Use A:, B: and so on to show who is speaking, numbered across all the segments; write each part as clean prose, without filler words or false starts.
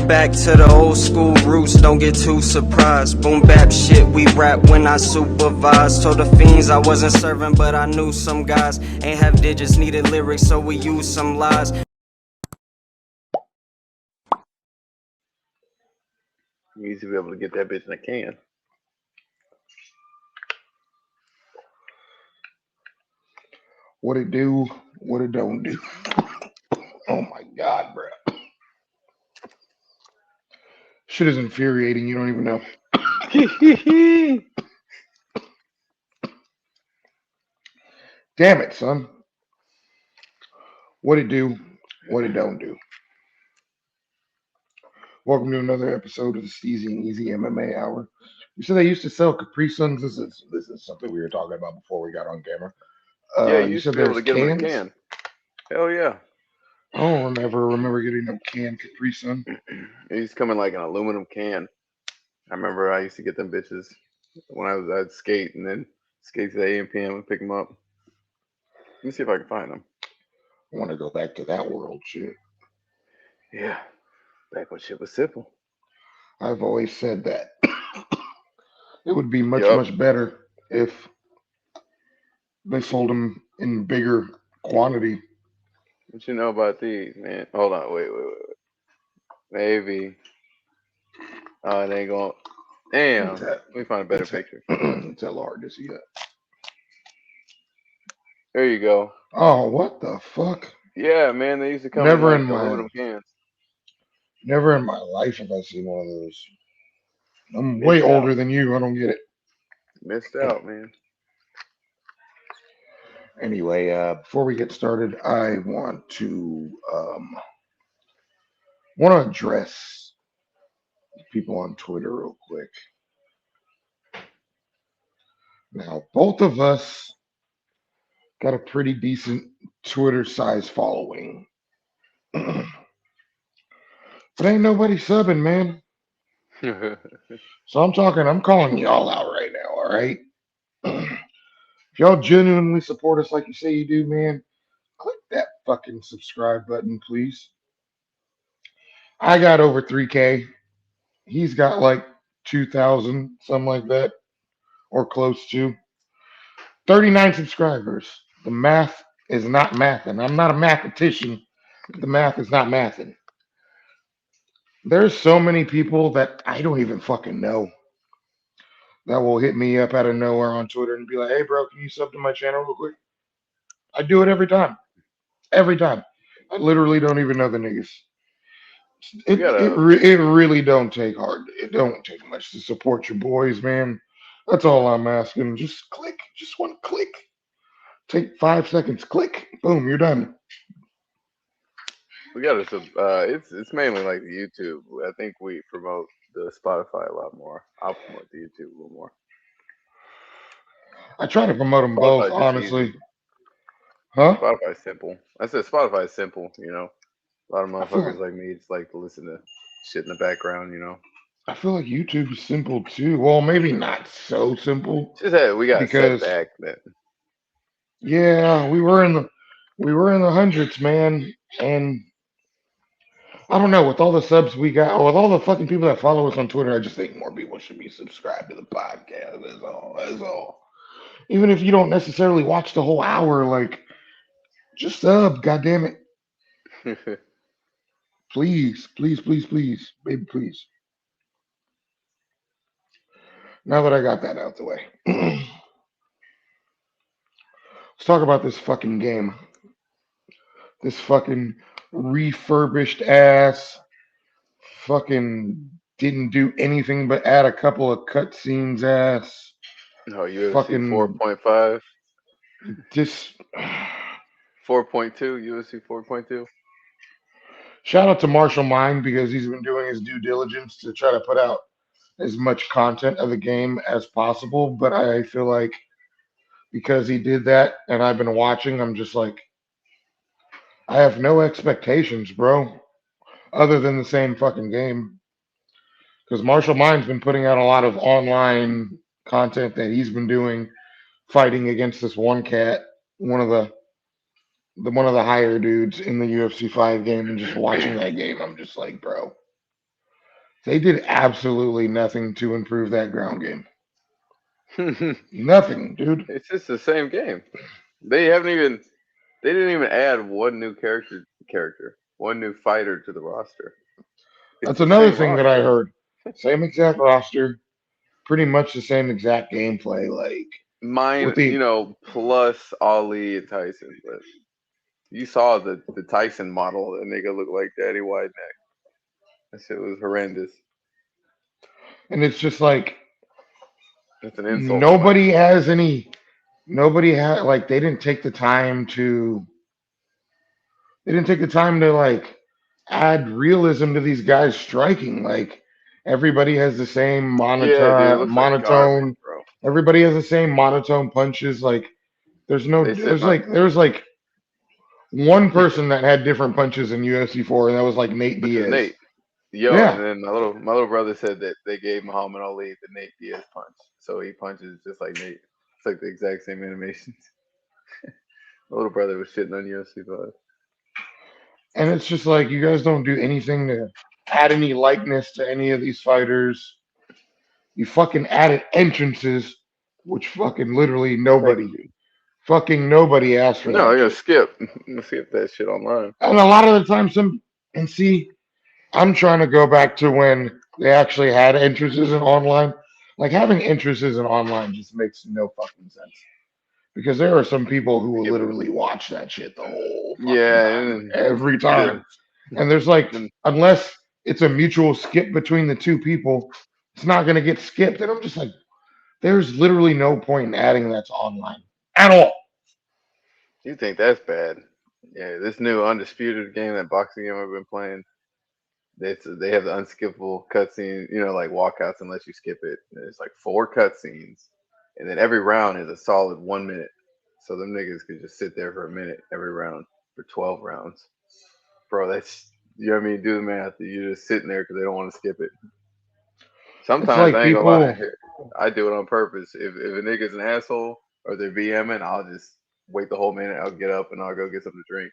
A: back to the old school roots, don't get too surprised. Boom bap shit, we rap when I supervise. Told the fiends I wasn't serving, but I knew some guys ain't have digits, needed lyrics, so we used some lies.
B: You used to be able to get that bitch in a can.
C: What it do, what it don't do. Oh my God, bro. Shit is infuriating. You don't even know. Damn it, son. What it do, what it don't do. Welcome to another episode of the Steezy and Eazy MMA Hour. You said they used to sell Capri Suns. This is something we were talking about before we got on camera.
B: Yeah, you
C: You
B: used to
C: said
B: be able
C: there's
B: to get them in a
C: cans.
B: can. Hell yeah.
C: I don't remember getting no canned Capri Sun.
B: It used to come in like an aluminum can. I remember I used to get them bitches when I'd skate and then skate to the AM/PM and pick them up. Let me see if I can find them.
C: I want to go back to that world shit.
B: Yeah, back when shit was simple.
C: I've always said that. It would be much,
B: Yup.
C: much better if they sold them in bigger quantity.
B: What you know about these, man? Hold on, wait. Maybe. Oh, it ain't going.
C: It's
B: Damn.
C: that.
B: Let me find a better picture.
C: It's hella hard to see that.
B: There you go.
C: Oh, what the fuck?
B: Yeah, man, they used to come in
C: Never
B: like
C: in my
B: aluminum cans.
C: never in my life have I seen one of those. I'm way
B: Missed out.
C: older than you. I don't get it.
B: Missed out, man.
C: Anyway, before we get started, I want to address people on Twitter real quick. Now, both of us got a pretty decent Twitter size following, but ain't nobody subbing, man. So I'm calling y'all out right now. All right. If y'all genuinely support us like you say you do, man, click that fucking subscribe button, please. I got over 3K. He's got like 2,000, something like that, or close to. 39 subscribers. The math is not mathing. I'm not a mathematician. The math is not mathing. There's so many people that I don't even fucking know that will hit me up out of nowhere on Twitter and be like, hey, bro, can you sub to my channel real quick? I do it every time. Every time. I literally don't even know the niggas.
B: We
C: It it
B: gotta
C: re- it really don't take hard. It don't take much to support your boys, man. That's all I'm asking. Just click. Just one click. Take 5 seconds. Click. Boom. You're done.
B: it's mainly like the YouTube. I think we promote the Spotify a lot more. I'll promote the YouTube a little more.
C: I try to promote them both,
B: Spotify just easy.
C: honestly. Huh?
B: Spotify's simple. I said Spotify is simple, A lot of
C: I feel
B: motherfuckers
C: like
B: like me just like to listen to shit in the background.
C: I feel like YouTube is simple too. Well, maybe not so simple
B: Just had we got set
C: because
B: back that
C: yeah, we were in the hundreds, man, and I don't know, with all the subs we got, with all the fucking people that follow us on Twitter, I just think more people should be subscribed to the podcast. That's all. That's all. Even if you don't necessarily watch the whole hour, like, just sub. God damn it. Please, please, please, please. Baby, please. Now that I got that out the way, let's talk about this fucking game. This fucking refurbished ass fucking didn't do anything but add a couple of cutscenes ass
B: no UFC
C: fucking
B: 4.5,
C: just
B: 4.2, UFC 4.2.
C: shout out to Marshall Mind because he's been doing his due diligence to try to put out as much content of the game as possible. But I feel like because he did that and I've been watching, I'm just like, I have no expectations, bro, other than the same fucking game. Because Marshall Mind's been putting out a lot of online content that he's been doing, fighting against this one cat, one of the higher dudes in the UFC 5 game, and just watching that game, I'm just like, bro, They did absolutely nothing to improve that ground game.
B: it's
C: Nothing, dude.
B: just the same game. They haven't even. They didn't even add one new one new fighter to the roster. It's
C: That's
B: the
C: another
B: same
C: thing that I
B: roster.
C: heard. Same exact roster, pretty much the same exact gameplay. Like with
B: Mine,
C: the
B: plus Ali and Tyson. But you saw the Tyson model, that nigga looked like Daddy White Neck. That shit was horrendous.
C: and it's just like
B: It's an insult to my
C: nobody has any. Nobody had like they didn't take the time to like add realism to these guys striking. Like everybody has the same
B: Yeah, dude, it looks like garbage,
C: monotone.
B: bro.
C: Everybody has the same monotone punches. Like
B: They said my
C: there was like one person that had different punches in UFC 4, and that was like Nate
B: which is
C: Diaz.
B: Nate. Yo, and
C: Yeah,
B: then my little brother said that they gave Muhammad Ali the Nate Diaz punch, so he punches just like Nate. It's like the exact same animations. My little brother was shitting on UFC 5.
C: and it's just like you guys don't do anything to add any likeness to any of these fighters. You fucking added entrances, which
B: Thank you.
C: fucking nobody asked for
B: No,
C: that
B: I'm gonna
C: shit.
B: skip. I'm gonna skip that shit online.
C: And a lot of the time, and see, I'm trying to go back to when they actually had entrances in online. Like having entrances in online just makes no fucking sense because there are some people who will
B: Skip it.
C: literally watch that shit the whole fucking
B: Yeah,
C: time, every time.
B: then,
C: And there's like,
B: then
C: unless it's a mutual skip between the two people, it's not going to get skipped. And I'm just like, there's literally no point in adding that to online at all.
B: you think that's bad? Yeah, this new undisputed game, that boxing game I've been playing. They have the unskippable cutscene, like walkouts unless you skip it. And it's like four cutscenes, and then every round is a solid 1 minute. So them niggas could just sit there for a minute every round for 12 rounds. Bro, that's, you know what I mean? Do the math. You're just sitting there because they don't want to skip it.
C: It's
B: Sometimes
C: like
B: I ain't gonna lie,
C: people,
B: I do it on purpose. If a nigga's an asshole or they're BMing, I'll just wait the whole minute. I'll get up and I'll go get something to drink.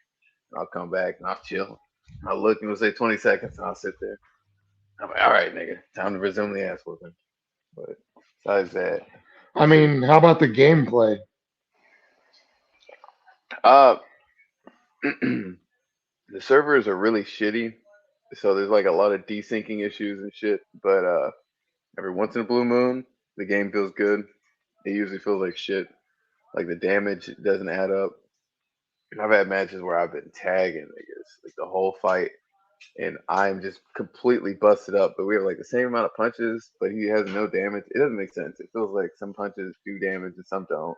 B: And I'll come back and I'll chill. I'll look and it'll say 20 seconds and I'll sit there. I'm like, all right, nigga, time to resume the ass whooping. But besides that,
C: I
B: shit.
C: mean, how about the gameplay?
B: Uh, the servers are really shitty, so there's like a lot of desyncing issues and shit. But every once in a blue moon, the game feels good. It usually feels like shit. Like the damage doesn't add up. I've had matches where I've been tagging niggas like the whole fight, and I'm just completely busted up. But we have like the same amount of punches, but he has no damage. It doesn't make sense. It feels like some punches do damage and some don't.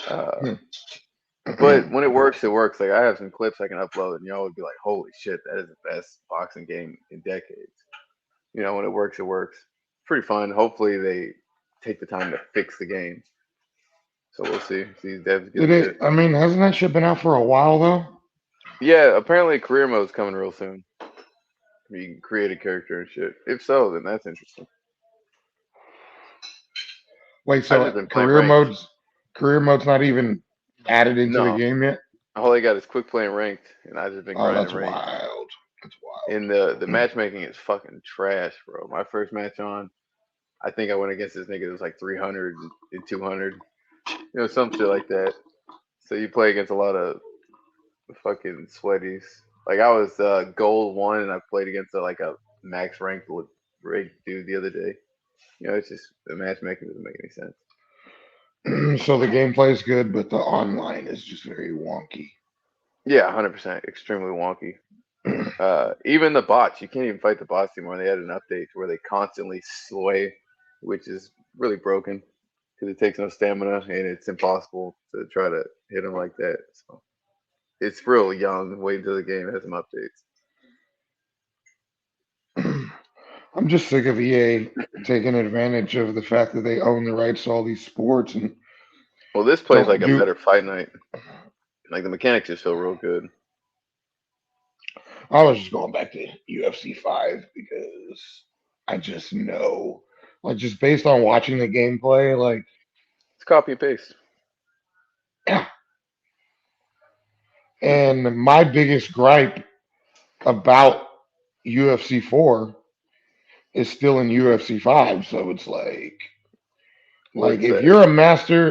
B: Uh, but when it works, it works. Like I have some clips I can upload, and y'all would be like, "Holy shit, that is the best boxing game in decades." When it works, it works. Pretty fun. Hopefully, they take the time to fix the game. So we'll see. See, these devs get
C: Did
B: a
C: it?
B: bit.
C: I mean, hasn't that shit been out for a while though?
B: Yeah, apparently career mode's coming real soon. You can create a character and shit. If so, then that's interesting.
C: Wait,
B: I've just
C: so
B: been playing ranked.
C: career mode's not even added into the
B: No,
C: game yet?
B: all I got is quick playing ranked, and I've just been
C: Oh,
B: grinding
C: that's
B: ranked.
C: wild. That's
B: And the matchmaking is fucking trash, bro. My first match on, I think I went against this nigga that was like 300 and 200, some shit like that. So you play against a lot of fucking sweaties. Like I was gold one, and I played against like a max ranked dude the other day. It's just the matchmaking doesn't make any sense.
C: wild. So the gameplay is good, but the online is just very wonky.
B: Yeah, 100%, extremely wonky. Even the bots, you can't even fight the bots anymore. They had an update where they constantly sway, which is really broken because it takes no stamina and it's impossible to try to hit them like that. So it's real young. Wait until the game has some updates.
C: I'm just sick of EA taking advantage of the fact that they own the rights to all these sports and
B: Well, this plays
C: don't
B: like a
C: do.
B: better fight night. Like the mechanics just feel real good.
C: I was just going back to UFC 5 because I just know, like, just based on watching the gameplay, like,
B: It's copy and paste.
C: yeah. And my biggest gripe about UFC 4 is still in UFC 5, so it's like
B: What's that?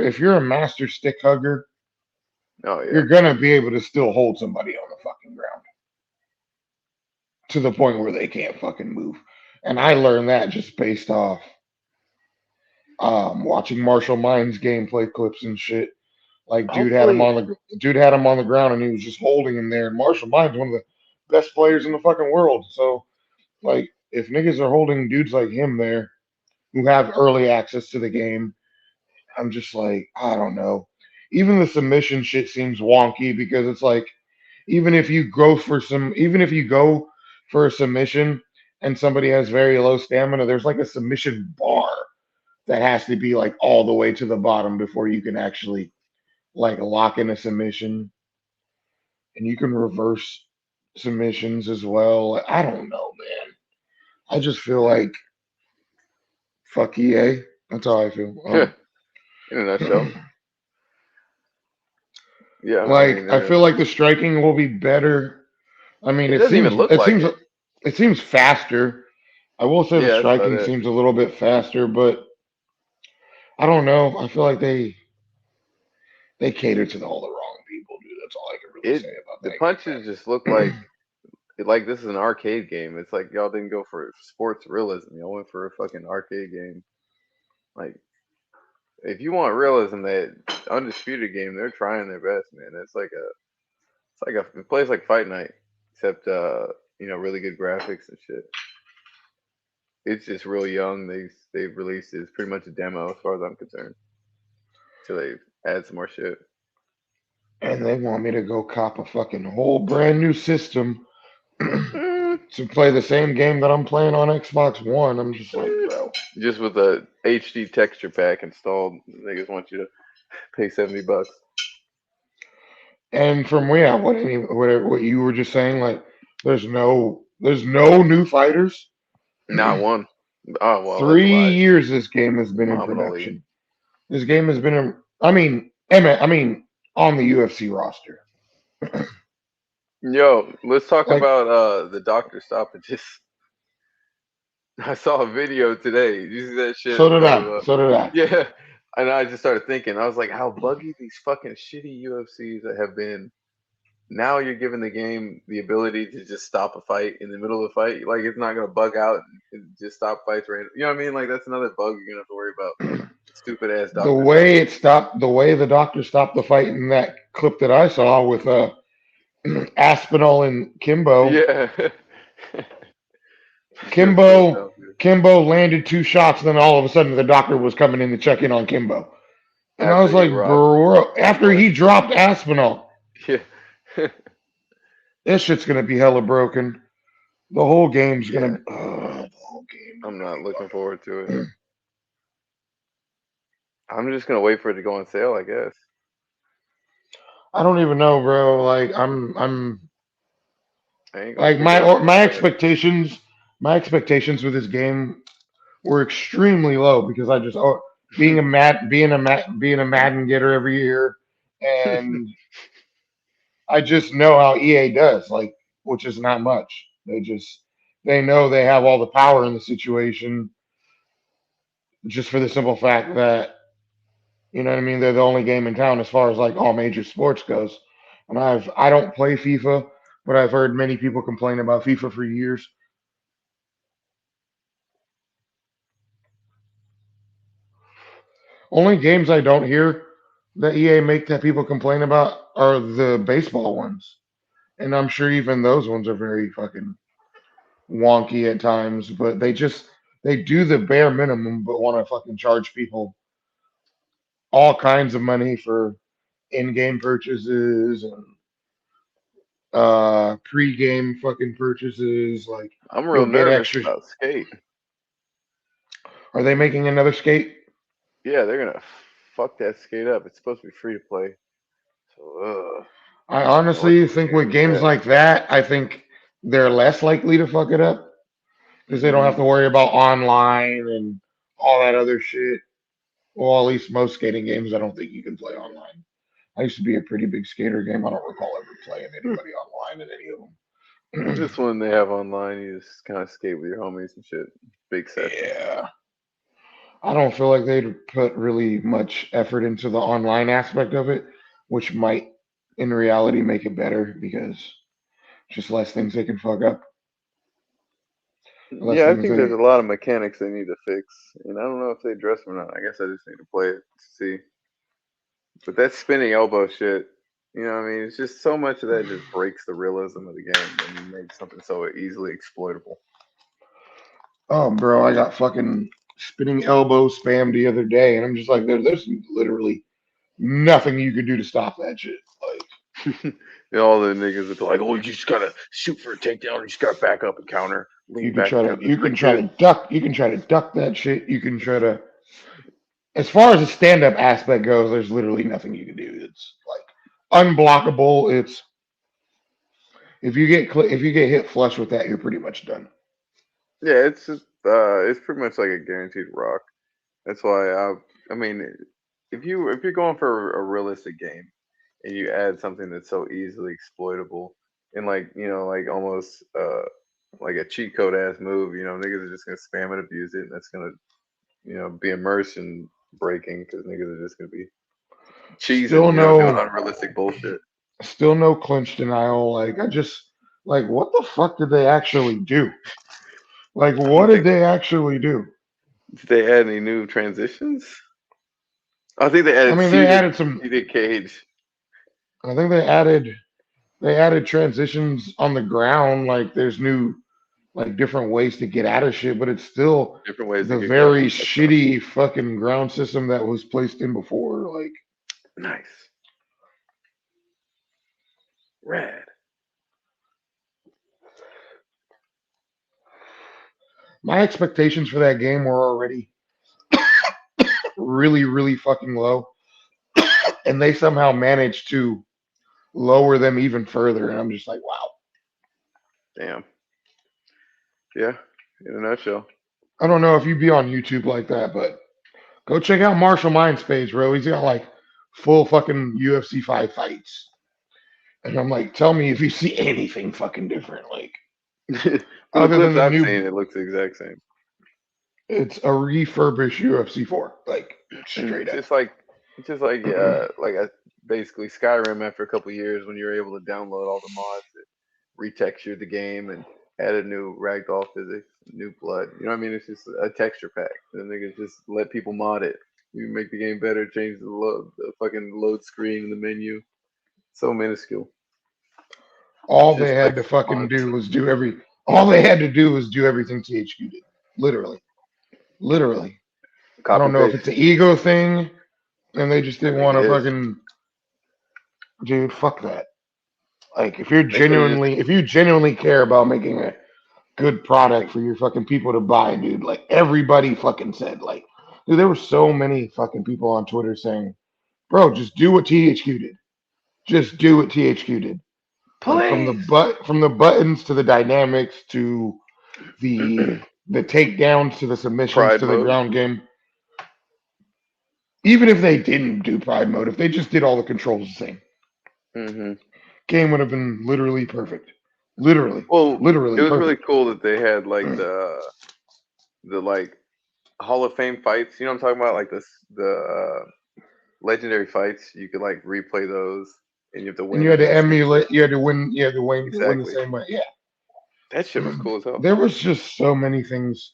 C: if you're a master stick hugger,
B: Oh yeah.
C: you're gonna be able to still hold somebody on the fucking ground to the point where they can't fucking move. And I learned that just based off watching Marshall Mines gameplay clips and shit. Like
B: Hopefully,
C: dude had him on the ground and he was just holding him there. And Marshall Mines one of the best players in the fucking world. So like if niggas are holding dudes like him there who have early access to the game, I'm just like, I don't know. Even the submission shit seems wonky because it's like even if you go for a submission and somebody has very low stamina, there's like a submission bar that has to be like all the way to the bottom before you can actually like lock in a submission, and you can reverse submissions as well. I don't know, man. I just feel like fuck EA. That's how I feel.
B: in a nutshell. Yeah, I
C: Like
B: mean,
C: I feel like the striking will be better. I mean,
B: it doesn't even look like it.
C: it seems faster. I will say the
B: Yeah, that's about
C: striking
B: it.
C: seems a little bit faster, but I don't know. I feel like they cater to all the wrong people, dude. That's all I can really
B: It
C: say about
B: the
C: that game,
B: punches just look like this is an arcade game. It's like y'all didn't go for sports realism. Y'all went for a fucking arcade game. Like if you want realism, that undisputed game, they're trying their best, man. It plays like Fight Night, except really good graphics and shit. It's just real young. They've released it. It's pretty much a demo as far as I'm concerned. Till they add some more shit.
C: and they want me to go cop a fucking whole brand new system
B: Mm,
C: to play the same game that I'm playing on Xbox One. I'm just like,
B: mm.
C: bro.
B: Just with a HD texture pack installed, niggas want you to pay $70.
C: And from what you were just saying, like, there's no new fighters.
B: Not one. Oh well, that's a
C: 3
B: lie.
C: years this game has been in
B: Muhammad Ali.
C: production. This game has been in. I mean, on the UFC roster.
B: Yo, let's talk
C: Like,
B: about the doctor stoppages. I saw a video today. Did you see that shit
C: so did
B: of
C: I. So did I.
B: yeah, and I just started thinking. I was like, how buggy these fucking shitty UFCs that have been. Now you're giving the game the ability to just stop a fight in the middle of the fight. Like it's not gonna bug out and just stop fights right. You know what I mean? Like that's another bug you're gonna have to worry about. Stupid ass doctor stoppages.
C: The way the doctor stopped the fight in that clip that I saw with Aspinall and Kimbo.
B: Yeah. Shit was so
C: Kimbo
B: dumb, dude.
C: Kimbo landed two shots, and then all of a sudden the doctor was coming in to check in on Kimbo. And I was
B: After he
C: like,
B: rocked
C: bro,
B: my
C: after
B: boy.
C: he dropped Aspinall,
B: Yeah.
C: this shit's gonna be hella broken. The whole game's
B: Yeah.
C: gonna the whole game is
B: I'm
C: gonna
B: not
C: be
B: looking
C: fucking.
B: forward to it. I'm just gonna wait for it to go on sale, I guess.
C: I don't even know, bro. Like I'm
B: I ain't gonna
C: like
B: pick it
C: my
B: up
C: or
B: until it's there.
C: my expectations with this game were extremely low because I just being a Madden getter every year, and I just know how EA does, like, which is not much. They know they have all the power in the situation, just for the simple fact that you know what I mean. They're the only game in town as far as like all major sports goes. And I don't play FIFA, but I've heard many people complain about FIFA for years. Only games I don't hear that EA make that people complain about are the baseball ones, and I'm sure even those ones are very fucking wonky at times, but they do the bare minimum, but want to fucking charge people all kinds of money for in-game purchases and pre-game fucking purchases. Like
B: I'm real
C: you'll get
B: nervous
C: extra.
B: about Skate.
C: Are they making another skate?
B: Yeah, they're gonna fuck that Skate up. It's supposed to be free to play. So,
C: I
B: I don't know what
C: honestly
B: those
C: think with
B: games
C: games
B: have.
C: like that, I think they're less likely to fuck it up because they don't have
B: Mm,
C: to worry about online and all that other shit. Well, at least most skating games, I don't think you can play online. I used to be a pretty big skater game. I don't recall ever playing anybody online in any of them.
B: This one they have online, you just kind of skate with your homies and shit. Big sessions.
C: Yeah. I don't feel like they'd put really much effort into the online aspect of it, which might in reality make it better because just less things they can fuck up, less
B: Yeah, I
C: things
B: think there's
C: they
B: a lot of mechanics they need to fix, and I don't know if they address them or not. I guess I just need to play it to see. But that spinning elbow shit, you know what I mean? It's just so much of that just breaks the realism of the game when you make something so easily exploitable.
C: Oh, bro, I got fucking spinning elbow spam the other day, and I'm just like, there's literally nothing you could do to stop that shit. Like,
B: All the niggas that be like, "Oh, you just gotta shoot for a takedown. You just gotta back up and counter,
C: you
B: lean
C: can
B: back
C: try
B: and
C: to,
B: counter."
C: you
B: Like,
C: can try to
B: dude,
C: duck, you can try to duck that shit. You can try to, as far as the stand-up aspect goes, there's literally nothing you can do. It's like unblockable. It's if you get hit flush with that, you're pretty much done.
B: yeah, it's just it's pretty much like a guaranteed rock. That's why I mean, if you're going for a realistic game and you add something that's so easily exploitable and like like almost like a cheat code ass move, niggas are just gonna spam and abuse it, and that's gonna be immersion breaking because niggas are just gonna be cheesing,
C: Still
B: doing
C: no,
B: unrealistic bullshit.
C: still no clinch denial. Like I just like what the fuck did they actually do? Like
B: I
C: what
B: don't
C: did
B: think
C: they actually do?
B: did they add any new transitions. I think they
C: I
B: added
C: mean, they added some.
B: seated cage.
C: I think they added transitions on the ground. Like there's new like different ways to get out of shit, but it's still
B: Different ways to
C: the
B: get cut.
C: very
B: That's tough.
C: shitty fucking ground system that was placed in before. Like
B: Nice. Rad.
C: my expectations for that game were already really, really fucking low, and they somehow managed to lower them even further. And I'm just like, wow.
B: Damn. Yeah. In a nutshell.
C: I don't know if you be on YouTube like that, but go check out Marshall Mind's page, bro. He's got like full fucking UFC 5 fights. And I'm like, tell me if you see anything fucking different. Like,
B: From the
C: other than
B: clips
C: the
B: I've
C: new,
B: seen, it looks the exact same.
C: it's a refurbished UFC 4. Like, straight up.
B: Like a basically Skyrim after a couple years when you're able to download all the mods that retextured the game and added new ragdoll physics, new blood. You know what I mean? It's just a texture pack. And they can just let people mod it. You make the game better, change the fucking load screen, the menu. So minuscule.
C: All they
B: Just
C: had
B: like
C: to
B: some
C: fucking
B: mods.
C: do was all they had to do was do everything THQ did. Literally. Literally. I
B: Copy
C: don't know if
B: paste.
C: it's an ego thing and they just
B: I
C: didn't
B: think
C: want
B: it
C: to
B: is.
C: fucking, dude, fuck that. Like,
B: They could have just
C: if you genuinely care about making a good
B: I
C: product
B: think
C: for your fucking people to buy, dude. Like everybody fucking said, like, dude, there were so many fucking people on Twitter saying, "Bro, just do what THQ did. Just do what THQ did." Like
B: please.
C: from the buttons to the dynamics to the takedowns to the submissions
B: Pride
C: to the
B: mode.
C: ground game. Even if they didn't do pride mode, if they just did all the controls the same,
B: Hmm.
C: game would have been literally perfect. Literally,
B: Well, it
C: literally
B: was really
C: perfect.
B: cool that they had like the like Hall of Fame fights. You know what I'm talking about? Like the legendary fights. You could like replay those, and you have to
C: And
B: win
C: you had
B: in
C: to
B: that same shit.
C: emulate, you had to win the
B: Exactly.
C: same way. Yeah.
B: That shit was cool as hell.
C: There was just so many things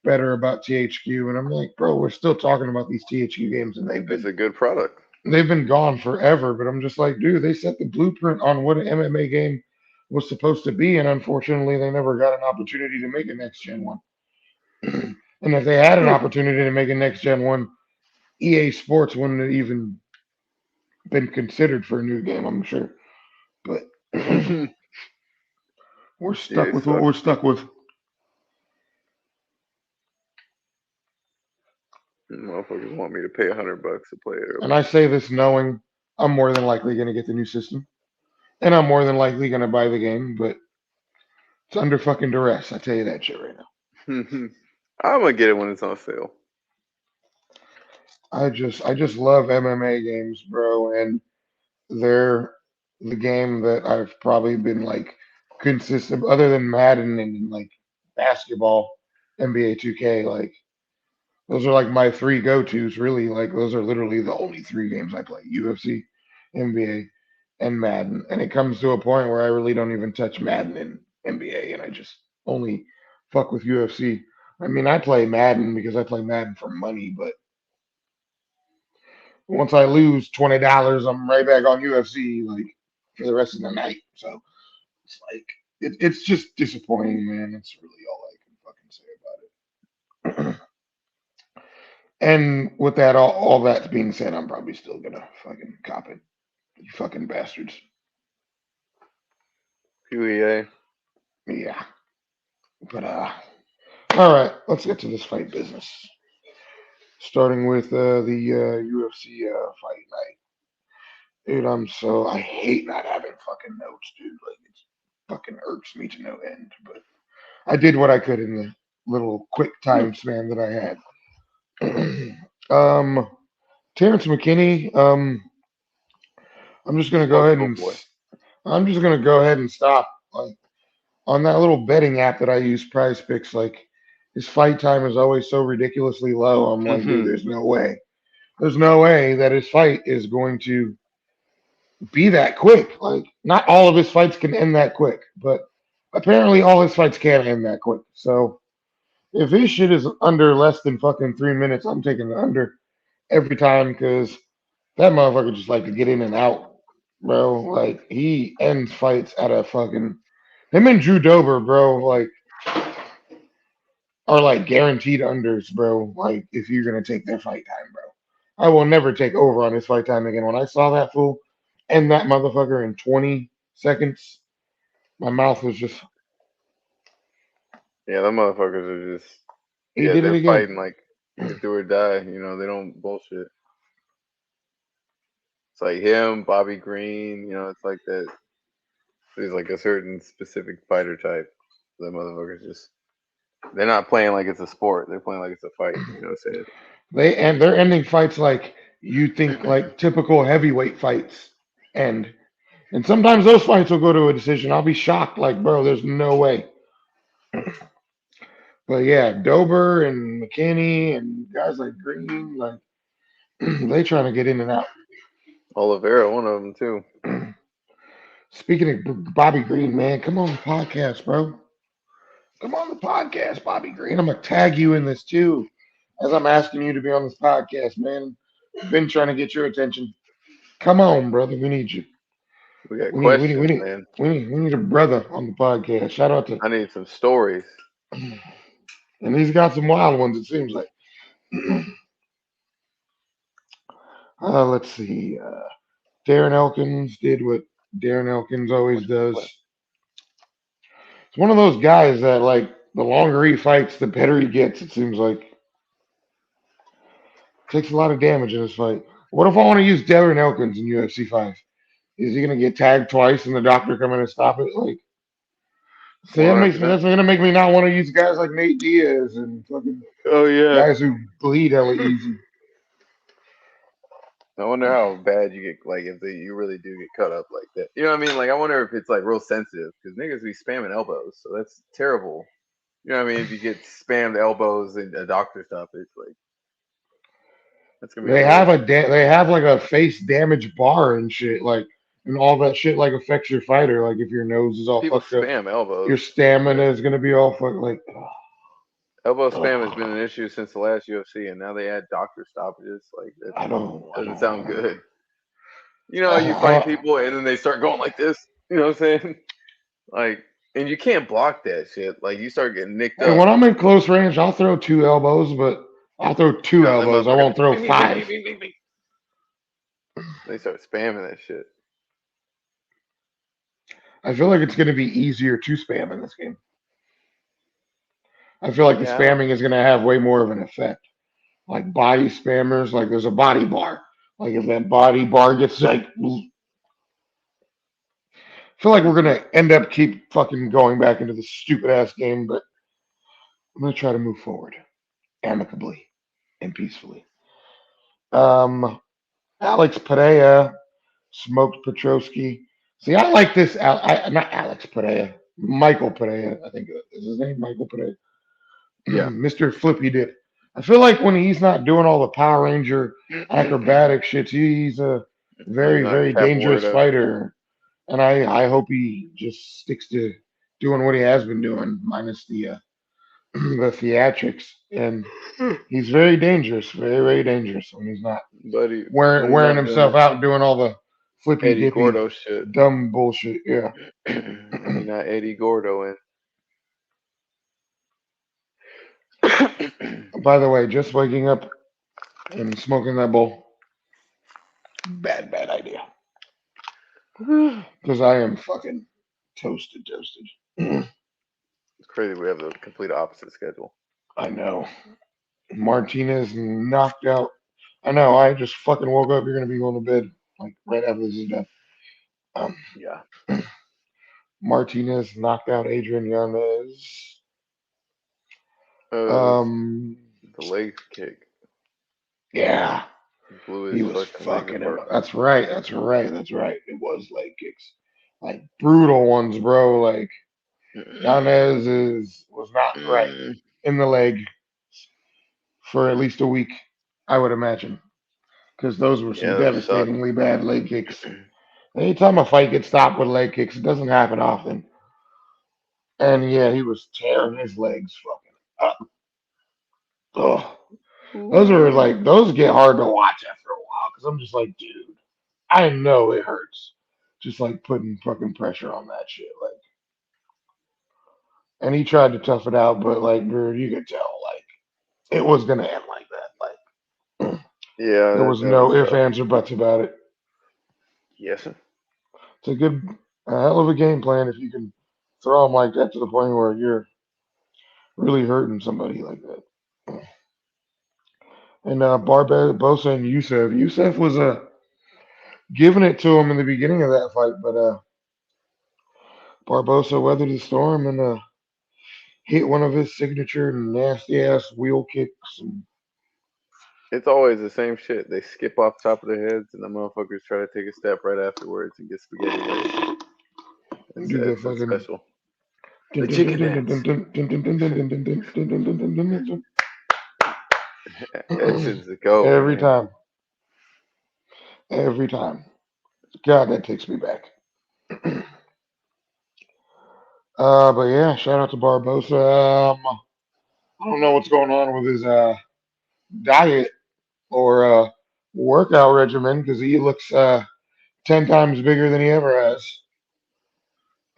C: better about THQ, and I'm like, bro, we're still talking about these THQ games, and
B: It's a good product.
C: they've been gone forever. But I'm just like, dude, they set the blueprint on what an MMA game was supposed to be, and unfortunately, they never got an opportunity to make a next gen one. And if they had an
B: True.
C: opportunity to make a next gen one, EA Sports wouldn't have even been considered for a new game, I'm sure. But we're
B: Yeah,
C: stuck
B: it
C: with what
B: sucks.
C: we're stuck with.
B: Motherfuckers want me to pay $100 to play it
C: And
B: early.
C: I say this knowing I'm more than likely going to get the new system. And I'm more than likely going to buy the game, but it's under fucking duress. I tell you that shit right now.
B: I'm gonna get it when it's on sale.
C: I just love MMA games, bro, and they're the game that I've probably been like consistent other than Madden and like basketball, NBA 2K. Like those are like my three go-tos. Really, like those are literally the only three games I play: UFC, NBA, and Madden. And it comes to a point where I really don't even touch Madden and NBA, and I just only fuck with UFC. I mean, I play Madden because I play Madden for money, but once I lose $20, I'm right back on UFC like for the rest of the night. So it's like it's just disappointing, man. That's really all I can fucking say about it. And with that, all that being said, I'm probably still gonna fucking cop it. You fucking bastards.
B: QEA.
C: Yeah. But all right, let's get to this fight business. Starting with the UFC fight night. Dude, I hate not having fucking notes, dude. Like it fucking irks me to no end. But I did what I could in the little quick time span that I had. um, Terrence McKinney. I'm just gonna go ahead
B: Functional
C: and
B: boy.
C: I'm just gonna go ahead and stop. Like on that little betting app that I use, Prize Picks. Like his fight time is always so ridiculously low. I'm like, dude,
B: Hmm.
C: there's no way. There's no way that his fight is going to be that quick. Like, not all of his fights can end that quick, but apparently all his fights can end that quick. So if his shit is under less than fucking 3 minutes, I'm taking the under every time because that motherfucker just like to get in and out, bro. Like he ends fights at a fucking him and Drew Dober, bro. Like are like guaranteed unders, bro. Like if you're gonna take their fight time, bro. I will never take over on his fight time again. When I saw that fool end that motherfucker in 20 seconds, my mouth was just
B: Yeah, them motherfuckers are just.
C: he
B: Yeah,
C: did it
B: they're
C: again.
B: fighting like it's do or die. They don't bullshit. It's like him, Bobby Green. It's like that. There's like a certain specific fighter type. The motherfuckers just. They're not playing like it's a sport. They're playing like it's a fight. You know what I'm saying?
C: They're ending fights like you think like typical heavyweight fights end. And sometimes those fights will go to a decision. I'll be shocked, like, bro, there's no way. But yeah, Dober and McKinney and guys like Green, like they trying to get in and out.
B: Oliveira, one of them too.
C: Speaking of Bobby Green, man, come on the podcast, bro. Come on the podcast, Bobby Green. I'm gonna tag you in this too, as I'm asking you to be on this podcast, man. Been trying to get your attention. Come on, brother. We need you.
B: We got
C: We need we need we
B: questions,
C: need
B: man.
C: we need a brother on the podcast. Shout out to
B: I need some stories.
C: and he's got some wild ones, it seems like. Let's see. Darren Elkins did what Darren Elkins always does. It's one of those guys that like the longer he fights, the better he gets, it seems like. Takes a lot of damage in his fight. What if I want to use Darren Elkins in UFC 5? Is he gonna get tagged twice and the doctor come in and stop it? Like, see, that makes me.
B: 100%.
C: That's gonna make me not want to use guys like Nate Diaz and fucking
B: Oh yeah.
C: guys who bleed hella easy.
B: I wonder how bad you get, like, if you really do get cut up like that. You know what I mean? Like, I wonder if it's like real sensitive because niggas be spamming elbows, so that's terrible. You know what I mean? If you get spammed elbows and a doctor stop it, like that's gonna be unreal.
C: They have like a face damage bar and shit, like and all that shit like affects your fighter. Like if your nose is all
B: People
C: fucked up,
B: spam
C: your
B: elbows.
C: stamina is gonna be all fucked. Like,
B: Elbow spam has been
C: ugh,
B: an issue since the last UFC, and now they add doctor stoppages. Like that
C: I
B: doesn't
C: don't.
B: sound good. You fight people and then they start going like this. You know what I'm saying? Like, and you can't block that shit. Like, you start getting nicked
C: Hey,
B: up.
C: when I'm in close range, I'll throw two elbows, but I'll throw two
B: No, them
C: elbows. I
B: motherfuckers.
C: won't throw
B: Bing, bing, bing, bing,
C: five.
B: bing, bing, bing. They start spamming that shit.
C: I feel like it's gonna be easier to spam in this game. I feel like the
B: Yeah,
C: spamming is gonna have way more of an effect. Like body spammers, like there's a body bar. Like if that body bar gets like feel like we're gonna end up keep fucking going back into this stupid ass game, but I'm gonna try to move forward amicably and peacefully. Um, Alex Pereira smoked Petrosky. See, I like this. Not Alex Pereira. Michael Pereira, I think is his name, Michael Pereira.
B: Yeah.
C: Mr. Flippy Dip. I feel like when he's not doing all the Power Ranger acrobatic shit, he's a
B: When he's
C: very,
B: not
C: very dangerous
B: capoeira,
C: fighter. And I hope he just sticks to doing what he has been doing, minus the theatrics. And he's very dangerous, very, very dangerous when he's not
B: when he's
C: wearing
B: not doing
C: himself
B: that
C: out doing all the flippy
B: Eddie
C: dippy
B: Gordo shit.
C: dumb bullshit. Yeah.
B: When he's not Eddie Gordo in.
C: By the way, just waking up and smoking that bowl, bad, bad idea. Because I am fucking toasted, toasted.
B: It's crazy we have the complete opposite schedule.
C: I know. Martinez knocked out. I know. I just fucking woke up. You're gonna be going to bed like right after this is done. Um,
B: Yeah.
C: Martinez knocked out Adrian Yanez.
B: It was
C: Um,
B: the leg kick.
C: yeah,
B: Blew
C: he
B: his
C: was
B: fucking legs
C: fucking him.
B: apart.
C: That's right. That's right. That's right. It was leg kicks, like brutal ones, bro. Like Yanez was not right in the leg for at least a week, I would imagine, because those were some
B: Yeah, those suck.
C: devastatingly bad leg kicks. Anytime a fight gets stopped with leg kicks, it doesn't happen often. And yeah, he was tearing his legs fucking up. Oh, those are
B: Ooh.
C: like those get hard to watch after a while because I'm just like, dude, I know it hurts. Just like putting fucking pressure on that shit, like. And he tried to tough it out, but like, dude, you could tell, like, it was gonna end like that. Like,
B: Yeah,
C: there was
B: that was
C: no ifs,
B: tough.
C: ands, or buts about it.
B: Yes, sir.
C: It's a hell of a game plan if you can throw them like that to the point where you're really hurting somebody like that. And Barbosa and Yusef was giving it to him in the beginning of that fight, but Barbosa weathered the storm and hit one of his signature nasty ass wheel kicks. And
B: It's always the same shit. They skip off top of their heads, and the motherfuckers try to take a step right afterwards and get spaghetti legs.
C: do the
B: It's
C: fucking
B: special. The chicken dance. That shit's the goat,
C: every
B: man.
C: time, every time. God, that takes me back. But yeah, shout out to Barbosa. I don't know what's going on with his diet or workout regimen because he looks 10 times bigger than he ever has.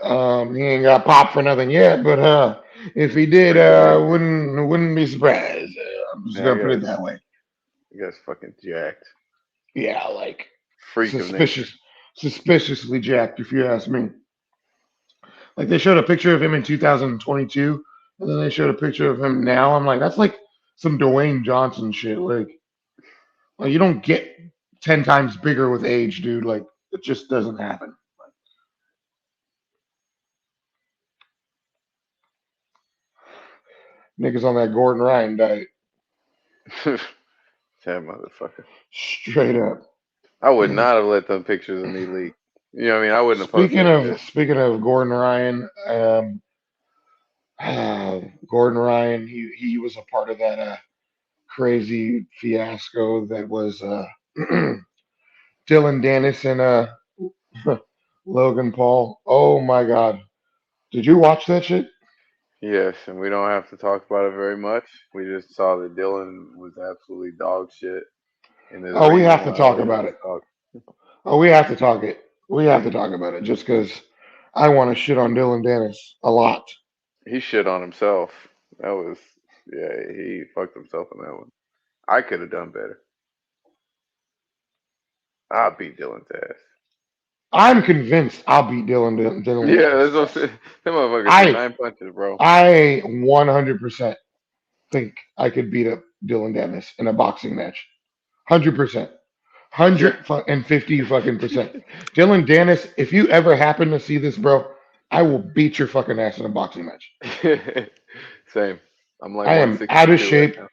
C: He ain't got popped for nothing yet, but if he did,
B: Freak of nature.
C: wouldn't be surprised. I'm just
B: Yeah,
C: gonna put it that way.
B: I guess fucking jacked.
C: Yeah, like
B: Freak of nature.
C: suspiciously jacked, if you ask me. Like they showed a picture of him in 2022, and then they showed a picture of him now. I'm like, that's like some Dwayne Johnson shit. Like you don't get 10 times bigger with age, dude. Like it just doesn't happen. Niggas on that Gordon Ryan diet,
B: That motherfucker.
C: straight up.
B: I would not have let them pictures of me leak. You know what I mean? I wouldn't have posted
C: Speaking
B: that
C: of
B: shit.
C: speaking of Gordon Ryan, Gordon Ryan, he was a part of that crazy fiasco that was Dylan Dennis and Logan Paul. Oh my God, did you watch that shit?
B: Yes, and we don't have to talk about it very much. We just saw that Dylan was absolutely dog shit. And there's a
C: Oh, we
B: reason
C: have to
B: why
C: talk
B: Logan
C: about
B: was
C: it.
B: dog.
C: Oh, we have to talk it. We have to talk about it just because I want to shit on Dylan Dennis a lot.
B: He shit on himself. That was, yeah, he fucked himself on that one. I could have done better. I beat Dylan's ass.
C: I'm convinced I'll beat Dylan
B: Yeah, that's
C: Dennis.
B: what I'm saying. That motherfucker threw
C: I
B: 9 punches, bro.
C: I 100% think I could beat up Dylan Dennis in a boxing match. 100%.
B: Yeah.
C: 150 fucking percent. Dylan Dennis, if you ever happen to see this, bro, I will beat your fucking ass in a boxing match.
B: Same. I'm like
C: I am out of
B: 162 right
C: shape.
B: now.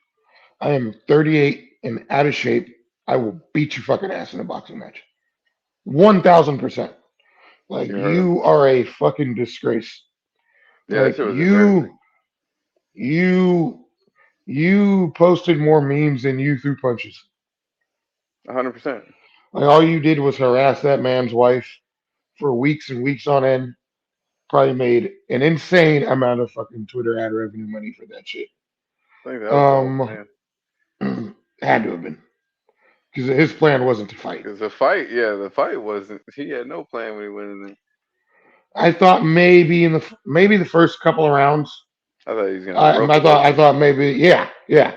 C: I am 38 and out of shape. I will beat your fucking ass in a boxing match. 1000%. Like
B: You heard him.
C: you are a fucking disgrace.
B: Yeah, that
C: Like
B: shit was embarrassing.
C: you, you posted more memes than you threw punches.
B: 100%.
C: Like all you did was harass that man's wife for weeks and weeks on end. Probably made an insane amount of fucking Twitter ad revenue money for that shit.
B: I think that was the whole
C: Um,
B: plan.
C: had to have been because his plan wasn't to fight.
B: Because the fight, yeah, the fight wasn't. He had no plan when he went in there.
C: I thought maybe maybe the first couple of rounds.
B: I thought he was gonna
C: I,
B: rope
C: I
B: a
C: thought
B: dope
C: I
B: him.
C: thought maybe yeah.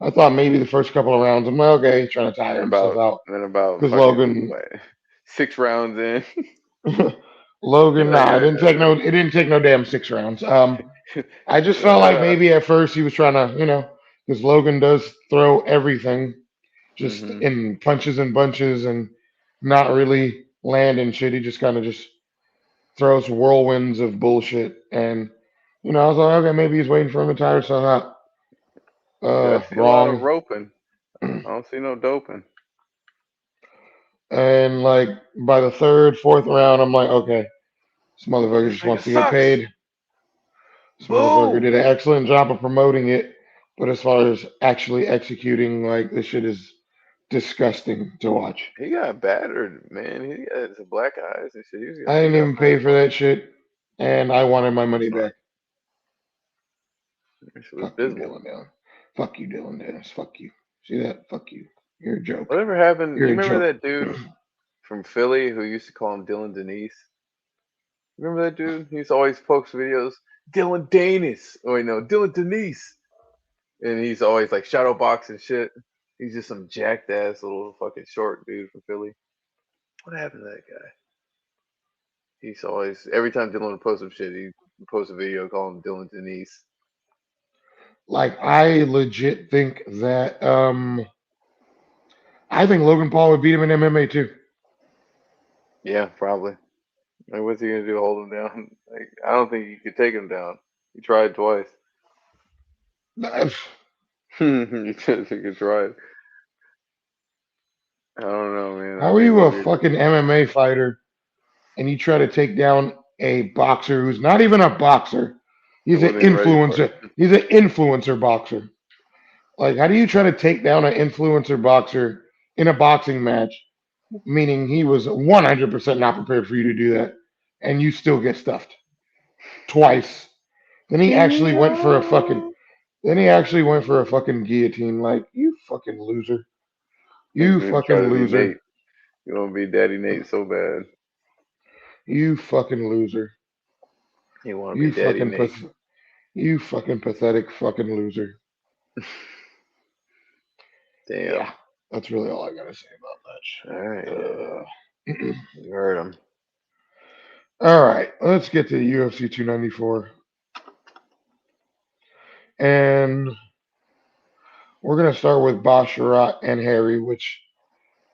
C: I thought maybe the first couple of rounds. I'm like, okay, he's trying to tire himself out
B: Then about
C: because
B: fucking
C: Logan
B: what, 6 rounds in.
C: Logan.
B: You're like,
C: Nah, it
B: yeah,
C: didn't take no. It didn't take no damn 6 rounds. I just felt like
B: uh,
C: maybe at first he was trying to, because Logan does throw everything just
B: hmm
C: in punches and bunches and not really land and shit. He just kind of just throws whirlwinds of bullshit. And, I was like, okay, maybe he's waiting for him to tire himself out.
B: yeah, I see a lot of
C: Wrong.
B: roping. I don't see no doping.
C: And like by the third, fourth round, I'm like, okay, this motherfucker
B: This
C: just
B: nigga
C: wants to get
B: sucks.
C: paid. This motherfucker
B: Boom.
C: did an excellent job of promoting it. But as far as actually executing, like this shit is disgusting to watch.
B: He got battered, man. He got some black eyes and shit.
C: I
B: He
C: didn't
B: got
C: even pay for
B: plasma.
C: that shit, and I wanted my
B: That's
C: money
B: fine.
C: back.
B: That shit was
C: Fuck you,
B: abysmal.
C: Dylan Dennis. Fuck you, Dylan Dennis. Fuck you. See that? Fuck you. You're a joke.
B: Whatever happened?
C: You're
B: You
C: a
B: remember
C: joke.
B: that dude from Philly who used to call him Dylan Denise? Remember that dude? He used to always post videos. Dylan Danis. Oh wait, no, Dylan Denise. And he's always like shadow boxing shit. He's just some jacked ass little fucking short dude from Philly. What happened to that guy? He's always every time Dylan would post some shit, he post a video calling him Dylan Denise.
C: Like I legit think that I think Logan Paul would beat him in MMA too.
B: Yeah, probably. Like, what's he gonna do? Hold him down? Like, I don't think he could take him down. He tried twice. He could try. I don't know, man. I
C: How are
B: think
C: you
B: it's
C: a
B: weird.
C: fucking MMA fighter and you try to take down a boxer who's not even a boxer?
B: He
C: He's an
B: wasn't even ready for
C: influencer.
B: it.
C: He's an influencer boxer. Like, how do you try to take down an influencer boxer in a boxing match, meaning he was 100% not prepared for you to do that, and you still get stuffed twice? Then he actually went for a fucking.
B: No.
C: Then he actually went for a fucking guillotine. Like, you fucking loser.
B: He's
C: You
B: gonna try
C: fucking
B: to be
C: loser.
B: Nate. You want to be Daddy Nate so bad.
C: You fucking loser.
B: He want to be
C: You
B: Daddy
C: fucking
B: Nate.
C: you fucking pathetic fucking loser.
B: Damn.
C: Yeah, that's really all I gotta say
B: All right. Yeah.
C: about that shit.
B: You heard him.
C: All right, let's get to UFC 294, and we're gonna start with Basharat and Harry, which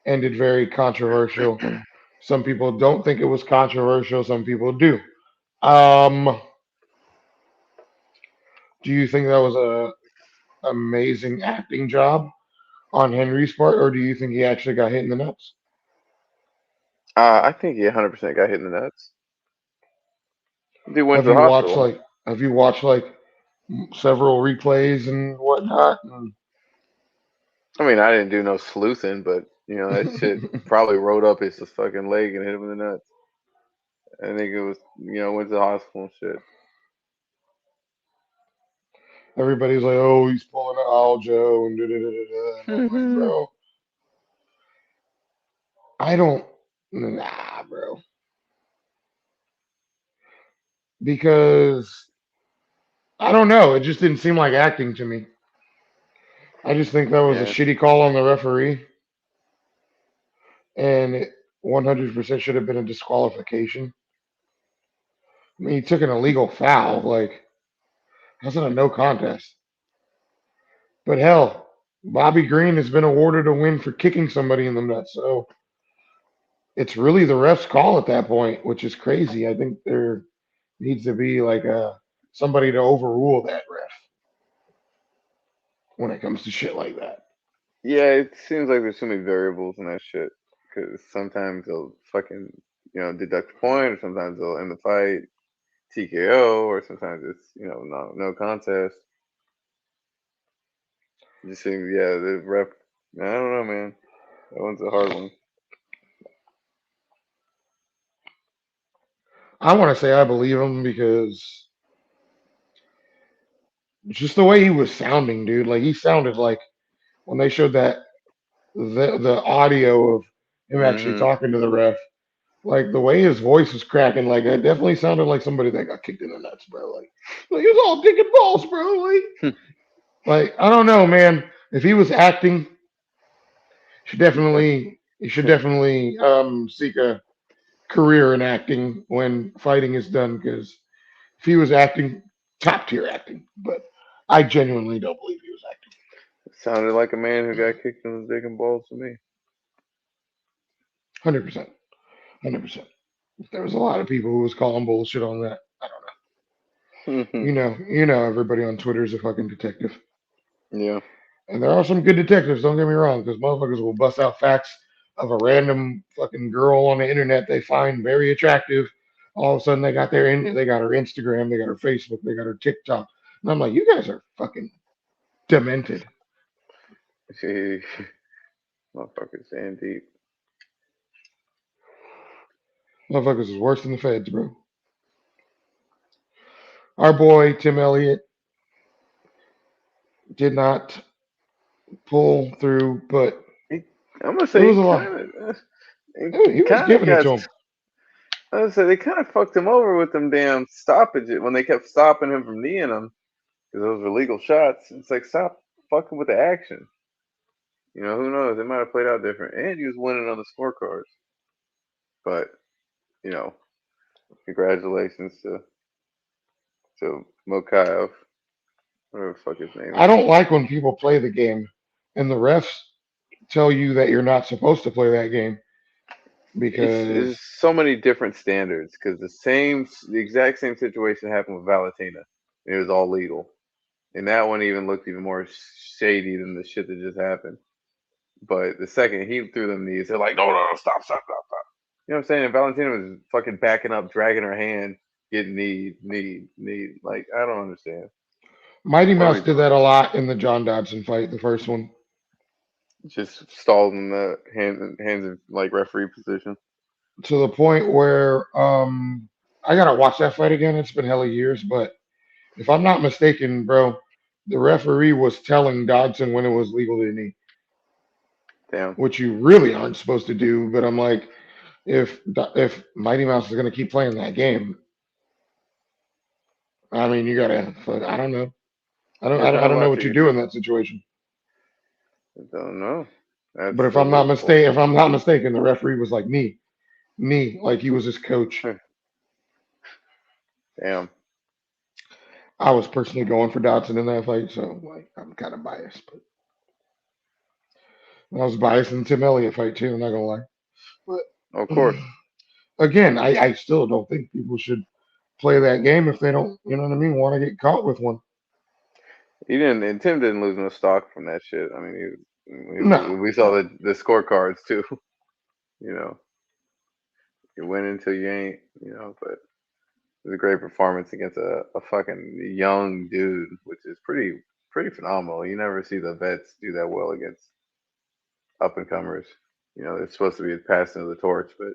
C: ended very controversial. Some people don't think it was controversial. Some people do. Um, do you think that was a amazing acting job on Henry's part, or do you think he actually got hit in the nuts?
B: I think he 100% got hit in the nuts. Dude went
C: Have
B: to the
C: you watched
B: hospital.
C: like have you watched like several replays and whatnot?
B: I mean, I didn't do no sleuthing, but that shit probably rode up his fucking leg and hit him in the nuts. I think it was, went to the hospital and shit.
C: Everybody's like, "Oh, he's pulling an Aljo," and da da da da da. And I'm like, bro, I don't, nah, bro, because I don't know. It just didn't seem like acting to me. I just think that was a
B: Yeah.
C: shitty call on the referee, and it 100% should have been a disqualification. I mean, he took an illegal foul. Like, that's not a no contest. But hell, Bobby Green has been awarded a win for kicking somebody in the nuts. So it's really the ref's call at that point, which is crazy. I think there needs to be like a somebody to overrule that ref when it comes to shit like that.
B: Yeah, it seems like there's too many variables in that shit. Because sometimes they'll fucking, deduct a point, or sometimes they'll end the fight. TKO, or sometimes it's no contest. Just seems the ref. I don't know, man. That one's a hard one.
C: I want to say I believe him because just the way he was sounding, dude. Like he sounded like when they showed that the audio of him actually
B: Hmm.
C: talking to the ref, like the way his voice was cracking, like it definitely sounded like somebody that got kicked in the nuts, bro. Like it was all dick and balls, bro. Like I don't know, man. If he was acting, he should definitely seek a career in acting when fighting is done. Because if he was acting, top tier acting, but I genuinely don't believe he was acting.
B: Sounded like a man who got kicked in the dick and balls to me.
C: 100%, 100%. There was a lot of people who was calling bullshit on that. I don't know. Everybody on Twitter is a fucking detective.
B: Yeah.
C: And there are some good detectives, don't get me wrong, because motherfuckers will bust out facts of a random fucking girl on the internet they find very attractive. All of a sudden, they got her Instagram, they got her Facebook, they got her TikTok, and I'm like, you guys are fucking demented.
B: She, motherfuckers saying deep.
C: Motherfuckers is worse than the feds, bro. Our boy Tim Elliott did not pull through, but
B: He, I'm gonna
C: it
B: say
C: was a lot. He
B: he
C: was
B: kind of
C: giving it
B: got.
C: to him.
B: I was say they kind of fucked him over with them damn stoppages when they kept stopping him from kneeing him because those were legal shots. It's like stop fucking with the action. Who knows? It might have played out different, and he was winning on the scorecards. But you know, congratulations to Mokaev, whatever the fuck his name
C: I
B: is.
C: don't like when people play the game and the refs tell you that you're not supposed to play that game
B: It's
C: because
B: so many different standards because the exact same situation happened with Valentina. It was all legal, and that one even looked even more shady than the shit that just happened. But the second he threw them knees, they're like, no, no, no, stop, stop, stop, stop. You know what I'm saying? And Valentina was fucking backing up, dragging her hand, getting knee. Like, I don't understand.
C: Mighty
B: What are
C: Mouse
B: we
C: did
B: doing?
C: that a lot in the John Dodson fight, the first one,
B: Just stalled in the hands of like referee position.
C: to the point where I gotta watch that fight again. It's been hella years, but if I'm not mistaken, bro, the referee was telling Dodson when it was legal to knee,
B: Damn.
C: which you really aren't supposed to do. But I'm like, if Mighty Mouse is gonna keep playing that game, I mean, you gotta. I don't know.
B: He's
C: I
B: not
C: don't know
B: allowed
C: what
B: to
C: you do
B: either.
C: in that situation.
B: I don't know.
C: But
B: That's the loophole.
C: if I'm not mistaken, the referee was like knee, like he was his coach.
B: Damn.
C: I was personally going for Dodson in that fight, so like I'm kind of biased, but I was biased in the Tim Elliott fight too. I'm not gonna lie, but
B: Of course.
C: again, I still don't think people should play that game if they don't, you know what I mean, want to get caught with one.
B: He didn't, and Tim didn't lose no stock from that shit. I mean,
C: No,
B: we saw
C: no.
B: the scorecards too. You know, you win until you ain't. But it was a great performance against a fucking young dude, which is pretty phenomenal. You never see the vets do that well against up and comers. They're supposed to be passing of the torch, but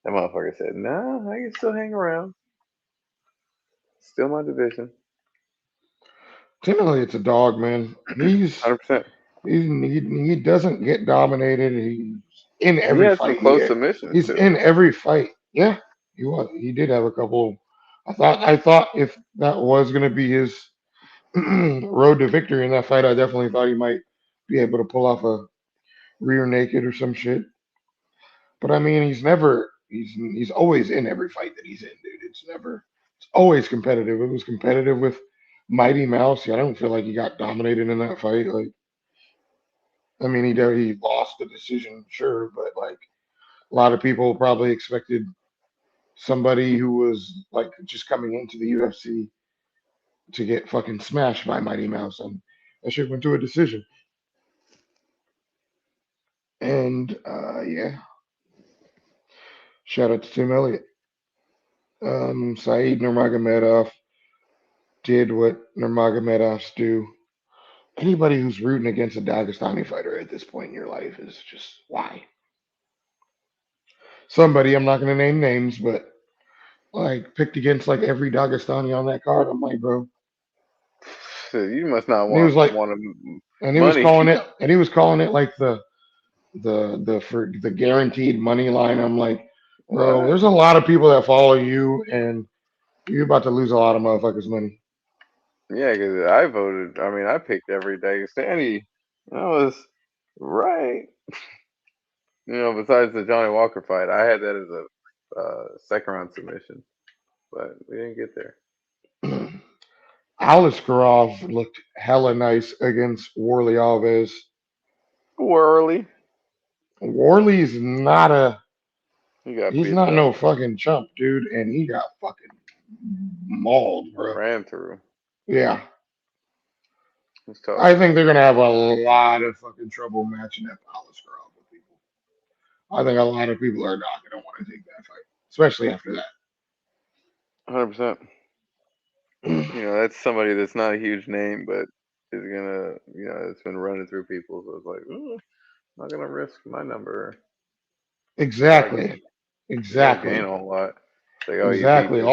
B: that motherfucker said, "No, I can still hang around. Still my division,
C: Tim Elliott's a dog, man.
B: 100%."
C: He doesn't get dominated. He's in
B: He
C: every
B: had some
C: fight.
B: close submissions
C: He's
B: too.
C: in every fight. Yeah, he was. He did have a couple. I thought if that was gonna be his road to victory in that fight, I definitely thought he might be able to pull off a rear naked or some shit. But I mean, he's always in every fight that he's in, dude. It's always competitive. It was competitive with Mighty Mouse. I don't feel like he got dominated in that fight. Like, I mean, he lost the decision, sure, but like a lot of people probably expected somebody who was like just coming into the UFC to get fucking smashed by Mighty Mouse, and that shit went to a decision. And yeah, shout out to Tim Elliott. Saeed Nurmagomedov did what Nurmagomedovs do. Anybody who's rooting against a Dagestani fighter at this point in your life is just why? Somebody, I'm not going to name names, but like picked against like every Dagestani on that card. I'm like, bro.
B: You must not
C: And he was like,
B: want
C: and he was
B: money.
C: calling it, and he was calling it like the for the guaranteed money line. I'm like, bro,
B: What?
C: there's a lot of people that follow you, and you're about to lose a lot of motherfuckers' money.
B: Yeah, because I voted. I mean, I picked every Dagestani. I was right. Besides the Johnny Walker fight, I had that as a second round submission, but we didn't get there.
C: Aliskerov looked hella nice against Warley Alves.
B: Early,
C: Warley's not a
B: he got
C: he's
B: beat
C: not
B: up,
C: no fucking chump, dude, and he got fucking mauled, bro.
B: ran through.
C: Yeah.
B: It's tough.
C: I think they're gonna have a lot of fucking trouble matching up Aliskerov with people. I think a lot of people are not gonna want to take that fight, especially after
B: 100%.
C: that.
B: That's somebody that's not a huge name, but is gonna, it's been running through people. So it's like, I'm not gonna risk my number. Without
C: Exactly.
B: gain, without gain
C: Exactly.
B: a whole lot. It's like, oh, you beat
C: Exactly.
B: this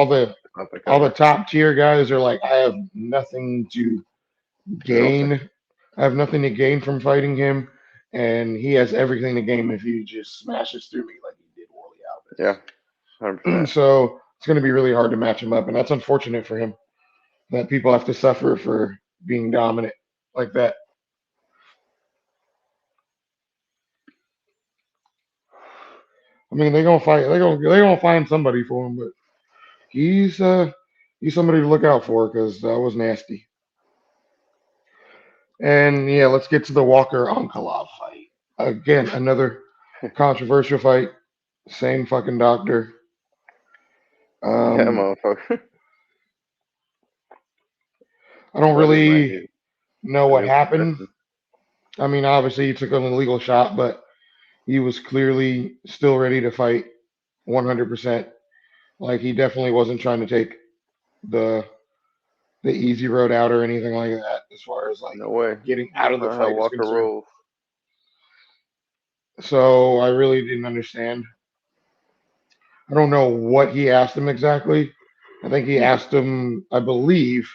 B: up and
C: All the
B: comer.
C: top tier guys are like, I have nothing to
B: They don't say.
C: gain. I have nothing to gain from fighting him, and he has everything to gain if he just smashes through me like he did
B: Yeah,
C: Warley
B: 100%.
C: Alves. So it's going to be really hard to match him up, and that's unfortunate for him that people have to suffer for being dominant like that. I mean, they're gonna fight. They're gonna find somebody for him, but he's uh he's somebody to look out for because that was nasty. And yeah, let's get to the Walker Onkolov fight. Again, another controversial fight. Same fucking doctor.
B: That
C: Um,
B: motherfucker.
C: I don't
B: Bloody
C: really
B: my
C: know what
B: immune
C: happened.
B: suppression.
C: I mean, obviously he took an illegal shot, but he was clearly still ready to fight 100%. Like he definitely wasn't trying to take the the easy road out or anything like that as far as like
B: No way.
C: getting out of the
B: Not how
C: fight is
B: Walker
C: concerned.
B: rolls.
C: So I really didn't understand. I don't know what he asked him exactly. I think he asked him, I believe,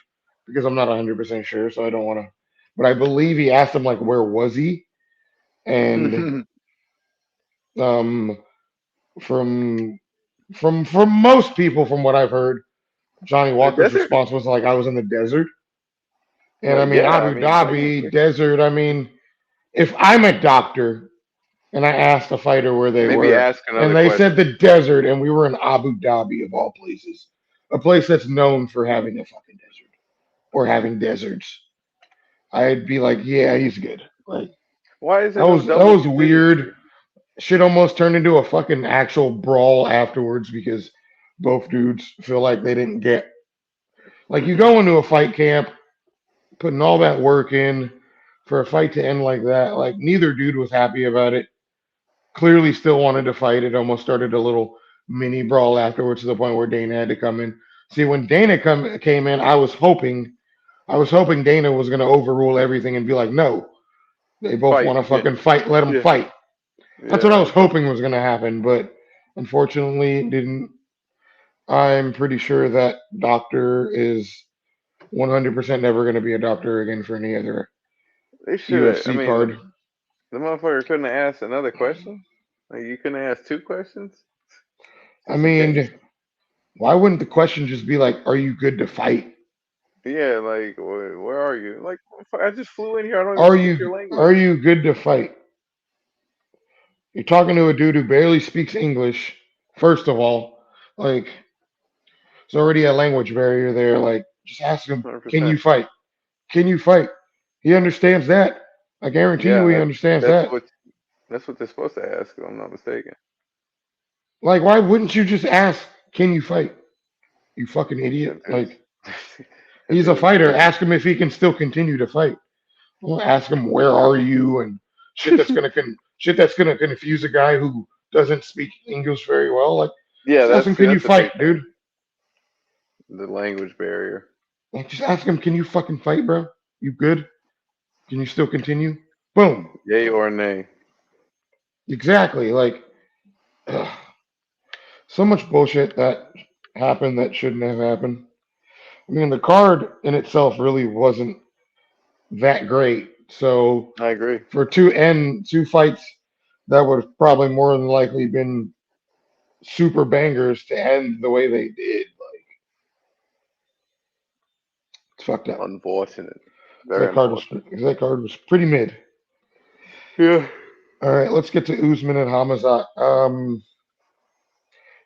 C: because I'm not 100% sure, so I don't want to, but I believe he asked him like where was he? And um from from most people from what I've heard, Johnny
B: The
C: Walker's
B: desert?
C: response was like I was in the desert. And
B: Well,
C: I mean
B: yeah. I
C: Abu
B: mean,
C: Dhabi,
B: technically.
C: desert, I mean if I'm a doctor and I asked a fighter where they
B: Maybe
C: were,
B: ask
C: and
B: another
C: they said
B: question.
C: the desert, and we were in Abu Dhabi of all places, a place that's known for having a fucking desert or having deserts. I'd be like, yeah, he's good. Like
B: Why is there
C: that
B: no
C: was that was
B: WBC?
C: weird. Shit almost turned into a fucking actual brawl afterwards because both dudes feel like they didn't get like you go into a fight camp putting all that work in for a fight to end like that. Like neither dude was happy about it. Clearly still wanted to fight. It almost started a little mini brawl afterwards to the point where Dana had to come in. See, when came in, I was hoping Dana was going to overrule everything and be like, no, they both
B: Fight.
C: want to fucking fight. Let them
B: Yeah.
C: fight. That's what I
B: Yeah.
C: was hoping was going to happen, but unfortunately, it didn't. I'm pretty sure that doctor is 100% never going to be a doctor again for any other
B: They should have. I
C: UFC
B: mean,
C: card.
B: the motherfucker couldn't have asked another question. Like, you couldn't have asked two questions?
C: I
B: This is
C: mean,
B: gangster.
C: why wouldn't the question just be like, "Are you good to fight?
B: Yeah, like, where are you? Like, I just flew in here. I don't even
C: Are
B: speak
C: you
B: your
C: are
B: language.
C: you good to fight?" You're talking to a dude who barely speaks English. First of all, like there's already a language barrier there. Like, just ask him, "Can you
B: 100%.
C: fight? Can you fight?" He understands that. I guarantee
B: Yeah,
C: you, he understands
B: that's
C: that.
B: what that's what they're supposed to ask, if I'm not mistaken.
C: Like, why wouldn't you just ask, "Can you fight?" You fucking idiot.
B: That dude's
C: Like,
B: that
C: he's a
B: dude's
C: fighter.
B: busy.
C: Ask him if he can still continue to fight. Don't ask him where are you and shit that's gonna confuse a guy who doesn't speak English very well. Like,
B: Yeah,
C: just ask him,
B: that's
C: can you
B: that's a big
C: fight,
B: thing.
C: dude?
B: The language barrier.
C: Like, just ask him, can you fucking fight, bro? You good? Can you still continue? Boom.
B: Yay or nay?
C: Exactly. Like, ugh, so much bullshit that happened that shouldn't have happened. I mean, the card in itself really wasn't that great. So
B: I agree.
C: for two fights that would have probably more than likely been super bangers to end the way they did, it's fucked up.
B: Unfortunate.
C: 'Cause
B: Very unfortunate.
C: that card was pretty mid.
B: Yeah.
C: All right, let's get to Usman and Hamazat.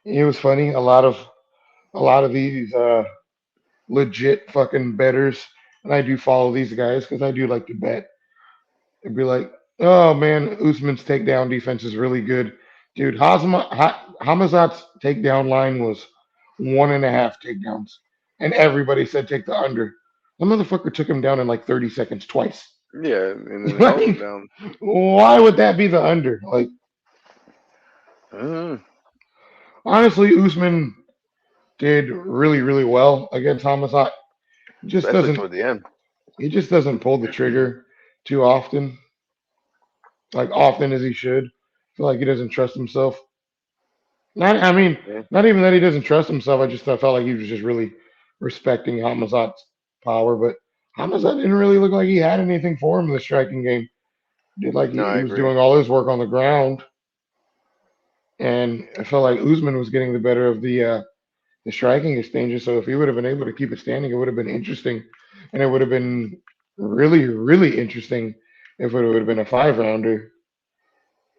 C: It was funny. A lot of these legit fucking betters, and I do follow these guys because I do like to bet. It'd be like, oh man, Usman's takedown defense is really good, dude. Hamazat's takedown line was 1.5 takedowns, and everybody said take the under. The motherfucker took him down in like 30 seconds twice.
B: Yeah, and then held him
C: Like,
B: down.
C: why would that be the under? Like,
B: Mm,
C: honestly, Usman did really, really well against Hamazat. Just
B: especially
C: doesn't
B: toward the end.
C: he just doesn't pull the trigger too often, like often as he should. I feel like he doesn't trust himself. I mean,
B: Yeah.
C: not even that he doesn't trust himself. I felt like he was just really respecting Hamazat's power, but Hamazat didn't really look like he had anything for him in the striking game. Did like
B: No,
C: he
B: I
C: was
B: agree.
C: doing all his work on the ground, and I felt like Usman was getting the better of the striking exchanges. So if he would have been able to keep it standing, it would have been interesting, and it would have been really, really interesting if it would have been a 5 rounder.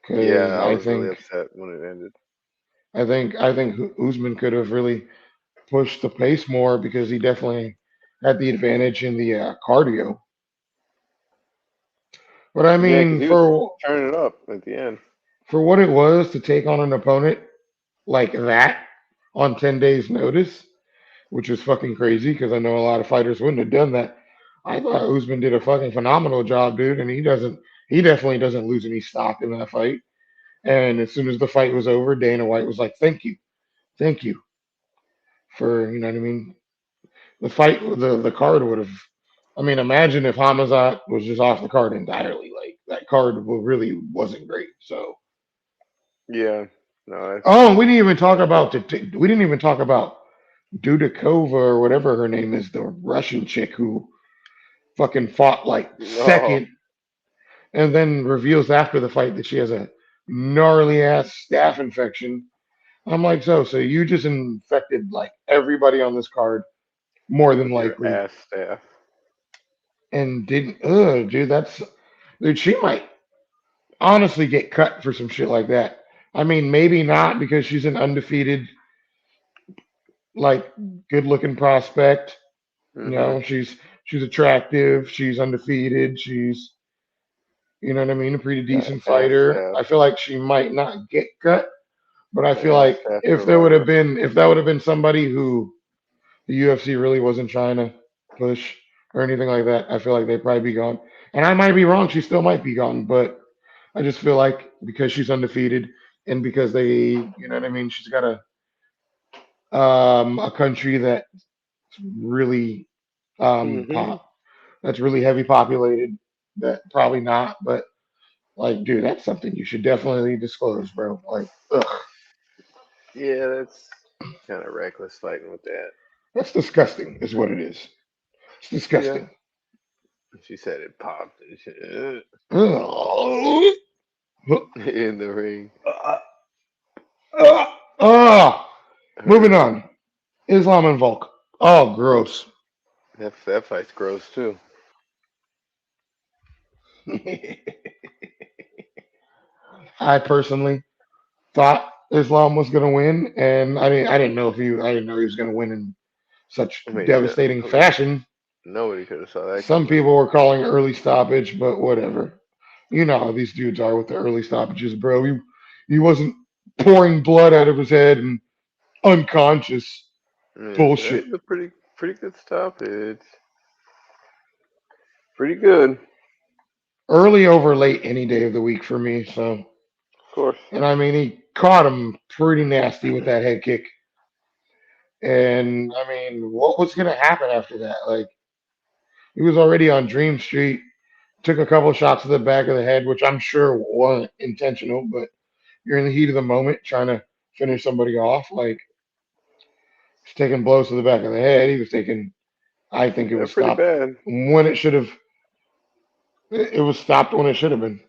B: Yeah,
C: Because
B: I was really upset when it ended.
C: I think Usman could have really pushed the pace more because he definitely had the advantage in the cardio. But I
B: Yeah, because
C: mean,
B: he was
C: for
B: turning it up at the end.
C: for what it was to take on an opponent like that on 10 days' notice, which was fucking crazy because I know a lot of fighters wouldn't have done that. I thought Usman did a fucking phenomenal job, dude, and he definitely doesn't lose any stock in that fight. And as soon as the fight was over, Dana White was like, thank you for, you know what I mean? The card would have, I mean, imagine if Hamazat was just off the card entirely. Like, that card really wasn't great. So,
B: Yeah. No, that's
C: oh, we didn't even talk about Dudakova or whatever her name is, the Russian chick who fucking fought like
B: oh
C: second and then reveals after the fight that she has a gnarly ass staph infection. I'm like, so you just infected like everybody on this card more than
B: with your
C: likely,
B: ass staff.
C: and didn't. Ugh, dude, dude. She might honestly get cut for some shit like that. I mean, maybe not because she's an undefeated, like, good-looking prospect. You
B: Mm-hmm.
C: know, she's attractive. She's undefeated. She's, you know what I mean, a pretty
B: Got
C: decent
B: ass
C: fighter.
B: staff.
C: I feel like she might not get cut, but I
B: The
C: feel
B: ass
C: like
B: staff survivor.
C: if that would have been somebody who the UFC really wasn't trying to push or anything like that, I feel like they'd probably be gone. And I might be wrong; she still might be gone, but I just feel like because she's undefeated and because you know what I mean, she's got a country that's really
B: Mm-hmm.
C: pop that's really heavy populated. That probably not, but like, dude, that's something you should definitely disclose, bro. Like, ugh,
B: Yeah, that's kind of reckless fighting with that.
C: that's disgusting, is what it is. It's
B: Yeah.
C: disgusting.
B: She said it popped and shit
C: Ugh.
B: in the ring.
C: Ah, moving
B: Hurt.
C: on. Islam and Volk. Oh, gross.
B: That fight's gross too.
C: I personally thought Islam was gonna win, and I didn't know he was gonna win in such
B: I mean,
C: devastating fashion.
B: nobody could have saw that
C: Some
B: coming.
C: people were calling early stoppage, but whatever. You know how these dudes are with the early stoppages, bro. He wasn't pouring blood out of his head and unconscious.
B: Yeah,
C: Bullshit.
B: that's a pretty good stoppage. Pretty good, of
C: Early over late any day of the week for me. So,
B: course.
C: and I mean, he caught him pretty nasty with that head kick. And I mean, what was gonna happen after that? Like he was already on Dream Street, took a couple shots to the back of the head, which I'm sure wasn't intentional, but you're in the heat of the moment trying to finish somebody off. Like he's taking blows to the back of the head. He was taking, I think it
B: Yeah,
C: was
B: pretty
C: stopped
B: bad.
C: when it should have. It was stopped when it should have been.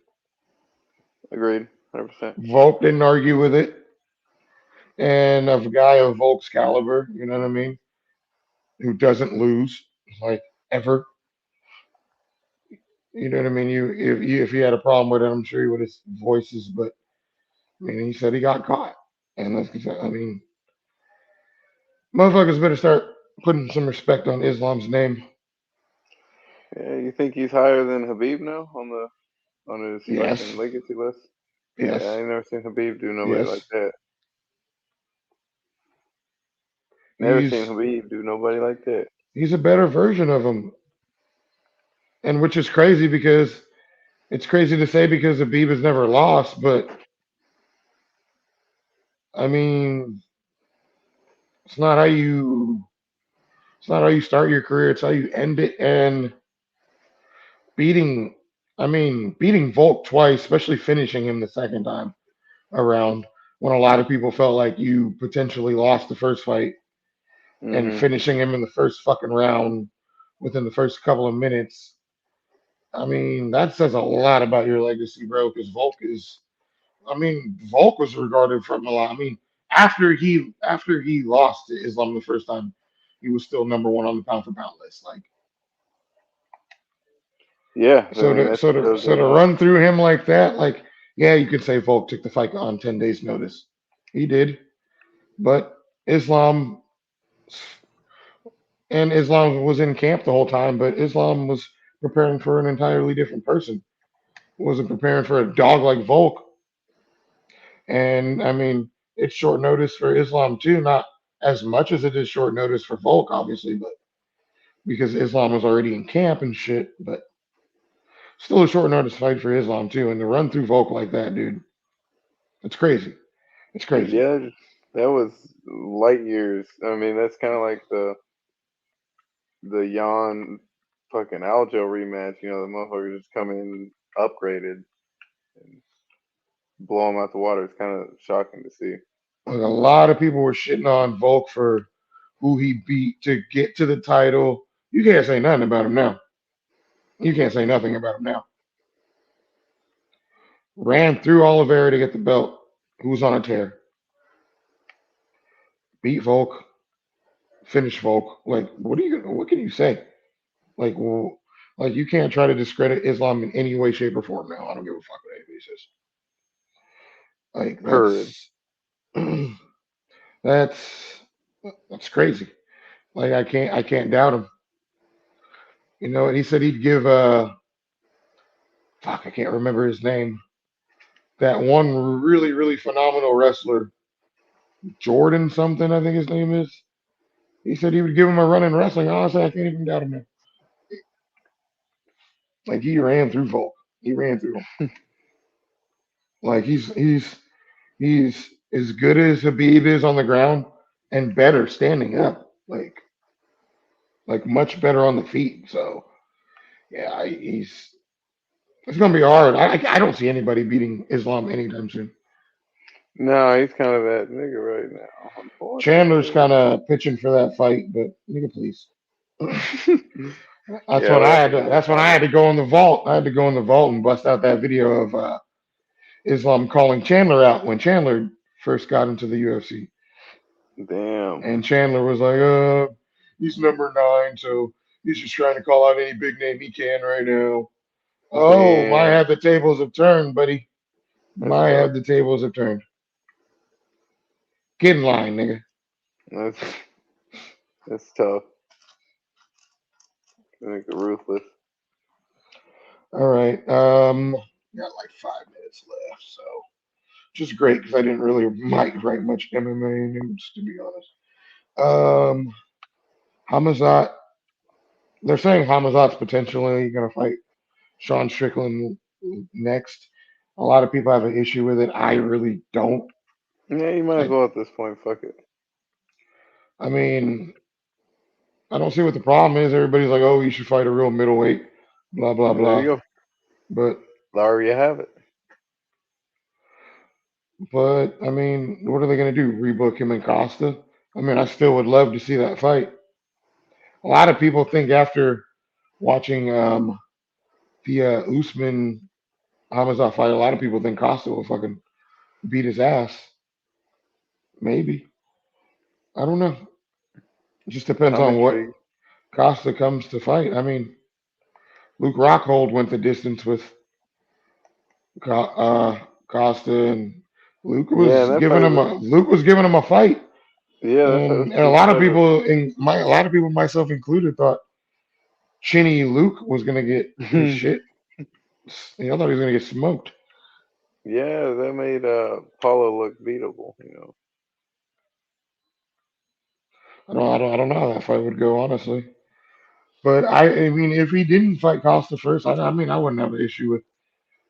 B: Agreed. 100%.
C: Volk didn't argue with it, and of a guy of Volk's caliber, you know what I mean, who doesn't lose like ever. You know what I mean? If he had a problem with it, I'm sure he would have voices. But I mean, he said he got caught, and I mean, motherfuckers better start putting some respect on Islam's name.
B: Yeah, you think he's higher than Habib now on his
C: Yes,
B: fucking legacy list? Yeah, I
C: yes,
B: ain't never seen Habib do nobody like
C: yes.
B: that. Never seen
C: He's
B: Habib do nobody like that.
C: he's a better version of him, and which is crazy because it's crazy to say because Habib has never lost, but I mean, it's not how you it's not how you start your career. It's how you end it. And beating, beating Volk twice, especially finishing him the second time around, when a lot of people felt like you potentially lost the first fight, and
B: Hmm.
C: finishing him in the first fucking round within the first couple of minutes. I mean, that says a lot about your legacy, bro. Because Volk was regarded from a lot. I mean, after he lost to Islam the first time, he was still number one on the pound for pound list. Like,
B: Yeah, I
C: so
B: mean
C: to
B: that
C: so to
B: shows
C: so
B: you
C: to
B: know.
C: run through him like that, like, yeah, you could say Volk took the fight on 10 days notice. He did, but Islam Islam was in camp the whole time, but Islam was preparing for an entirely different person. Wasn't preparing for a dog like Volk. And I mean, it's short notice for Islam too, not as much as it is short notice for Volk, obviously, but because Islam was already in camp and shit, but still a short notice fight for Islam too. And to run through Volk like that, dude, it's crazy. It's crazy.
B: Yeah, that was light years. I mean, that's kind of like the Jan fucking Aljo rematch. You know, the motherfucker just come in upgraded and blow him out the water. It's kind of shocking to see.
C: Like a lot of people were shitting on Volk for who he beat to get to the title. You can't say nothing about him now. You can't say nothing about him now. Ran through Oliveira to get the belt. Who's on a tear? Beat Volk, finish Volk. Like, what can you say? Like, well, like you can't try to discredit Islam in any way, shape, or form now. I don't give a fuck what anybody says. Like,
B: Heard.
C: that's that's crazy. Like, I can't doubt him. You know, and he said he'd give fuck, I can't remember his name. That one really, really phenomenal wrestler, Jordan something, I think his name is. He said he would give him a run in wrestling. Honestly, I can't even doubt him now. Like he ran through Volk. He ran through him. Like he's as good as Habib is on the ground and better standing up. Like much better on the feet. So yeah, he's it's gonna be hard. I don't see anybody beating Islam anytime soon.
B: No, he's kind of that nigga right now,
C: Chandler's kind
B: unfortunately.
C: of pitching for that fight, but nigga, please. That's
B: Yeah,
C: when
B: we'll
C: I
B: have
C: had
B: to
C: to.
B: give him
C: That's when I
B: time.
C: had to go in the vault. I had to go in the vault and bust out that video of Islam calling Chandler out when Chandler first got into the UFC,
B: Damn.
C: and Chandler was like, he's number nine, so he's just trying to call out any big name he can right now." Oh, my,
B: Damn.
C: have the tables have turned, buddy.
B: That's
C: My,
B: tough.
C: have the tables have turned. Get in line, nigga.
B: That's that's tough. Nigga ruthless.
C: All right. Got like 5 minutes left, so just great because I didn't really write much MMA news to be honest. Um, Hamazat. They're saying Hamazat's potentially gonna fight Sean Strickland next. A lot of people have an issue with it. I really don't.
B: Yeah, you might as
C: I
B: well at this point. Fuck it.
C: I mean, I don't see what the problem is. Everybody's like, oh, you should fight a real middleweight, blah blah
B: Well, there you
C: blah.
B: go.
C: But
B: There you have it.
C: I mean, what are they gonna do? Rebook him and Costa? I mean, I still would love to see that fight. A lot of people think after watching the Usman Hamza fight, a lot of people think Costa will fucking beat his ass. Maybe. I don't know. It just depends
B: I'm
C: on what
B: intrigued.
C: Costa comes to fight. I mean, Luke Rockhold went the distance with Costa, and
B: Yeah, that fight was.
C: Luke was giving him a fight,
B: Yeah, that fight was
C: and
B: pretty clever.
C: a lot of people, myself included, thought Chinny Luke was gonna get his shit. I thought he was gonna get smoked.
B: Yeah, that made Paulo look beatable.
C: I don't know how that fight would go, honestly. But I mean, if he didn't fight Costa first, I mean, I wouldn't have an issue with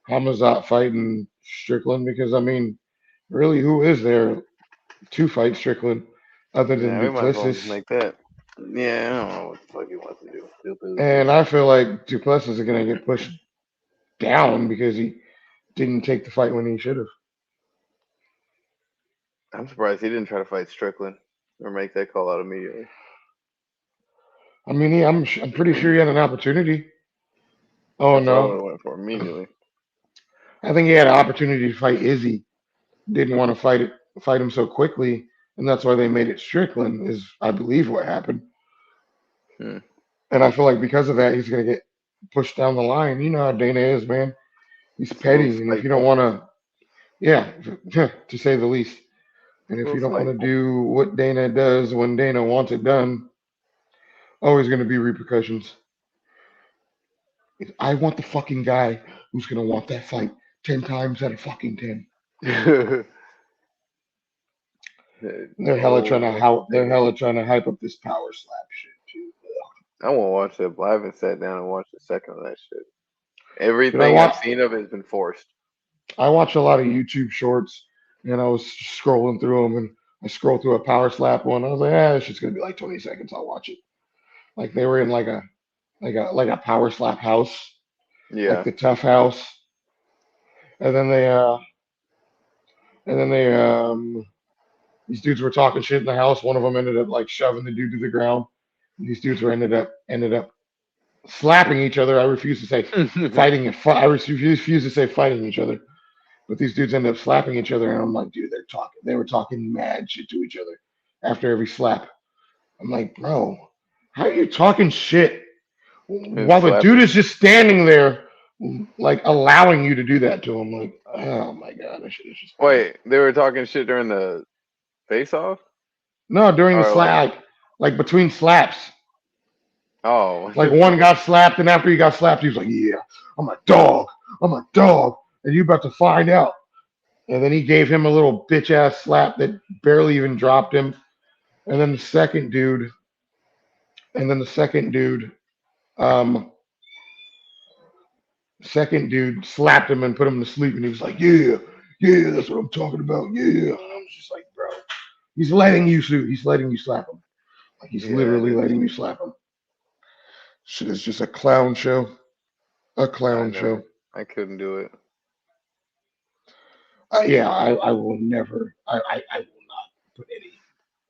C: Hamazat fighting Strickland because I mean, really, who is there to fight Strickland other than
B: Yeah, we might as well
C: Duplessis?
B: just make that. Yeah, I don't know what the fuck he wants to do.
C: And I feel like Duplessis is gonna get pushed down because he didn't take the fight when he should have.
B: I'm surprised he didn't try to fight Strickland or make that call out immediately.
C: I mean, I'm pretty sure he had an opportunity. Oh
B: That's what I would
C: no,
B: have went for immediately.
C: I think he had an opportunity to fight Izzy. Didn't want to fight him so quickly, and that's why they made it Strickland. Is I believe what happened.
B: Hmm.
C: And I feel like because of that, he's gonna get pushed down the line. You know how Dana is, man. He's
B: It's a little
C: petty, and if you don't
B: spiteful.
C: want to, yeah, to say the least. And
B: A
C: if
B: little
C: you don't want to
B: spiteful.
C: do what Dana does when Dana wants it done, always going to be repercussions. I want the fucking guy who's going to want that fight 10 times out of fucking 10.
B: Oh,
C: They're
B: Dana.
C: hella trying to hype up this power slap shit too.
B: I won't watch that, but I haven't sat down and watched a second of that shit.
C: Dude,
B: Everything I've seen of it has been forced.
C: I watch a lot of YouTube shorts, and I was scrolling through them, and I scrolled through a power slap one. I was like, this shit's gonna be like 20 seconds. I'll watch it. Like they were in like a power slap house, like
B: Yeah.
C: the tough house, and then they these dudes were talking shit in the house. One of them ended up like shoving the dude to the ground. These dudes were ended up slapping each other. I refuse to say fighting. I refuse to say fighting each other. But these dudes ended up slapping each other, and I'm like, dude, they're talking. They were talking mad shit to each other after every slap. I'm like, bro, how are you talking shit
B: And
C: while the dude
B: slapping.
C: is just standing there, like allowing you to do that to him? Like, oh my god, that shit is just funny.
B: Wait, they were talking shit during the face off?
C: No, during the
B: Or like,
C: slap, like between slaps,
B: oh,
C: like one got slapped, and after he got slapped, he was like, yeah, I'm a dog, and you about to find out. And then he gave him a little bitch ass slap that barely even dropped him. And then the second dude, and then the um, second dude slapped him and put him to sleep. And he was like, yeah, yeah, that's what I'm talking about. Yeah. And I was just like, bro, he's letting you slap him. Like he's
B: yeah, it
C: literally
B: is.
C: letting you slap him. Shit is just a clown show. A
B: I
C: clown
B: know.
C: show.
B: I couldn't do it.
C: I will never, I will not put any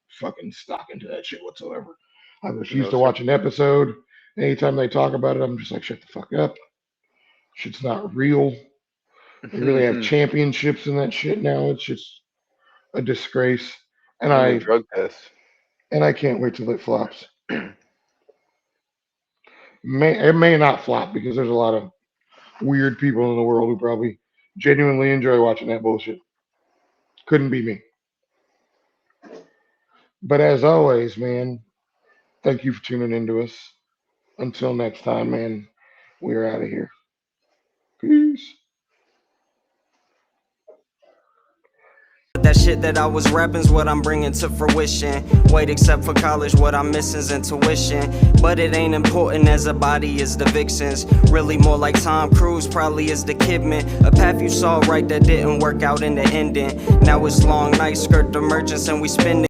C: fucking stock into that shit whatsoever. I refuse
B: No,
C: to
B: sir.
C: watch an episode. Anytime they talk about it, I'm just like, shut the fuck up. Shit's not real. They really have championships in that shit now. It's just a disgrace. And
B: And the
C: I
B: drug test.
C: and I can't wait till it flops. It may not flop because there's a lot of weird people in the world who probably genuinely enjoy watching that bullshit. Couldn't be me. But as always, man, thank you for tuning into us. Until next time, man, we're out of here. Peace.
A: That shit that I was rapping's what I'm bringing to fruition. Wait, except for college, what I'm missing's intuition. But it ain't important as a body is the vixens. Really more like Tom Cruise, probably is the Kidman. A path you saw right that didn't work out in the ending. Now it's long nights, skirt the merchants, and we spend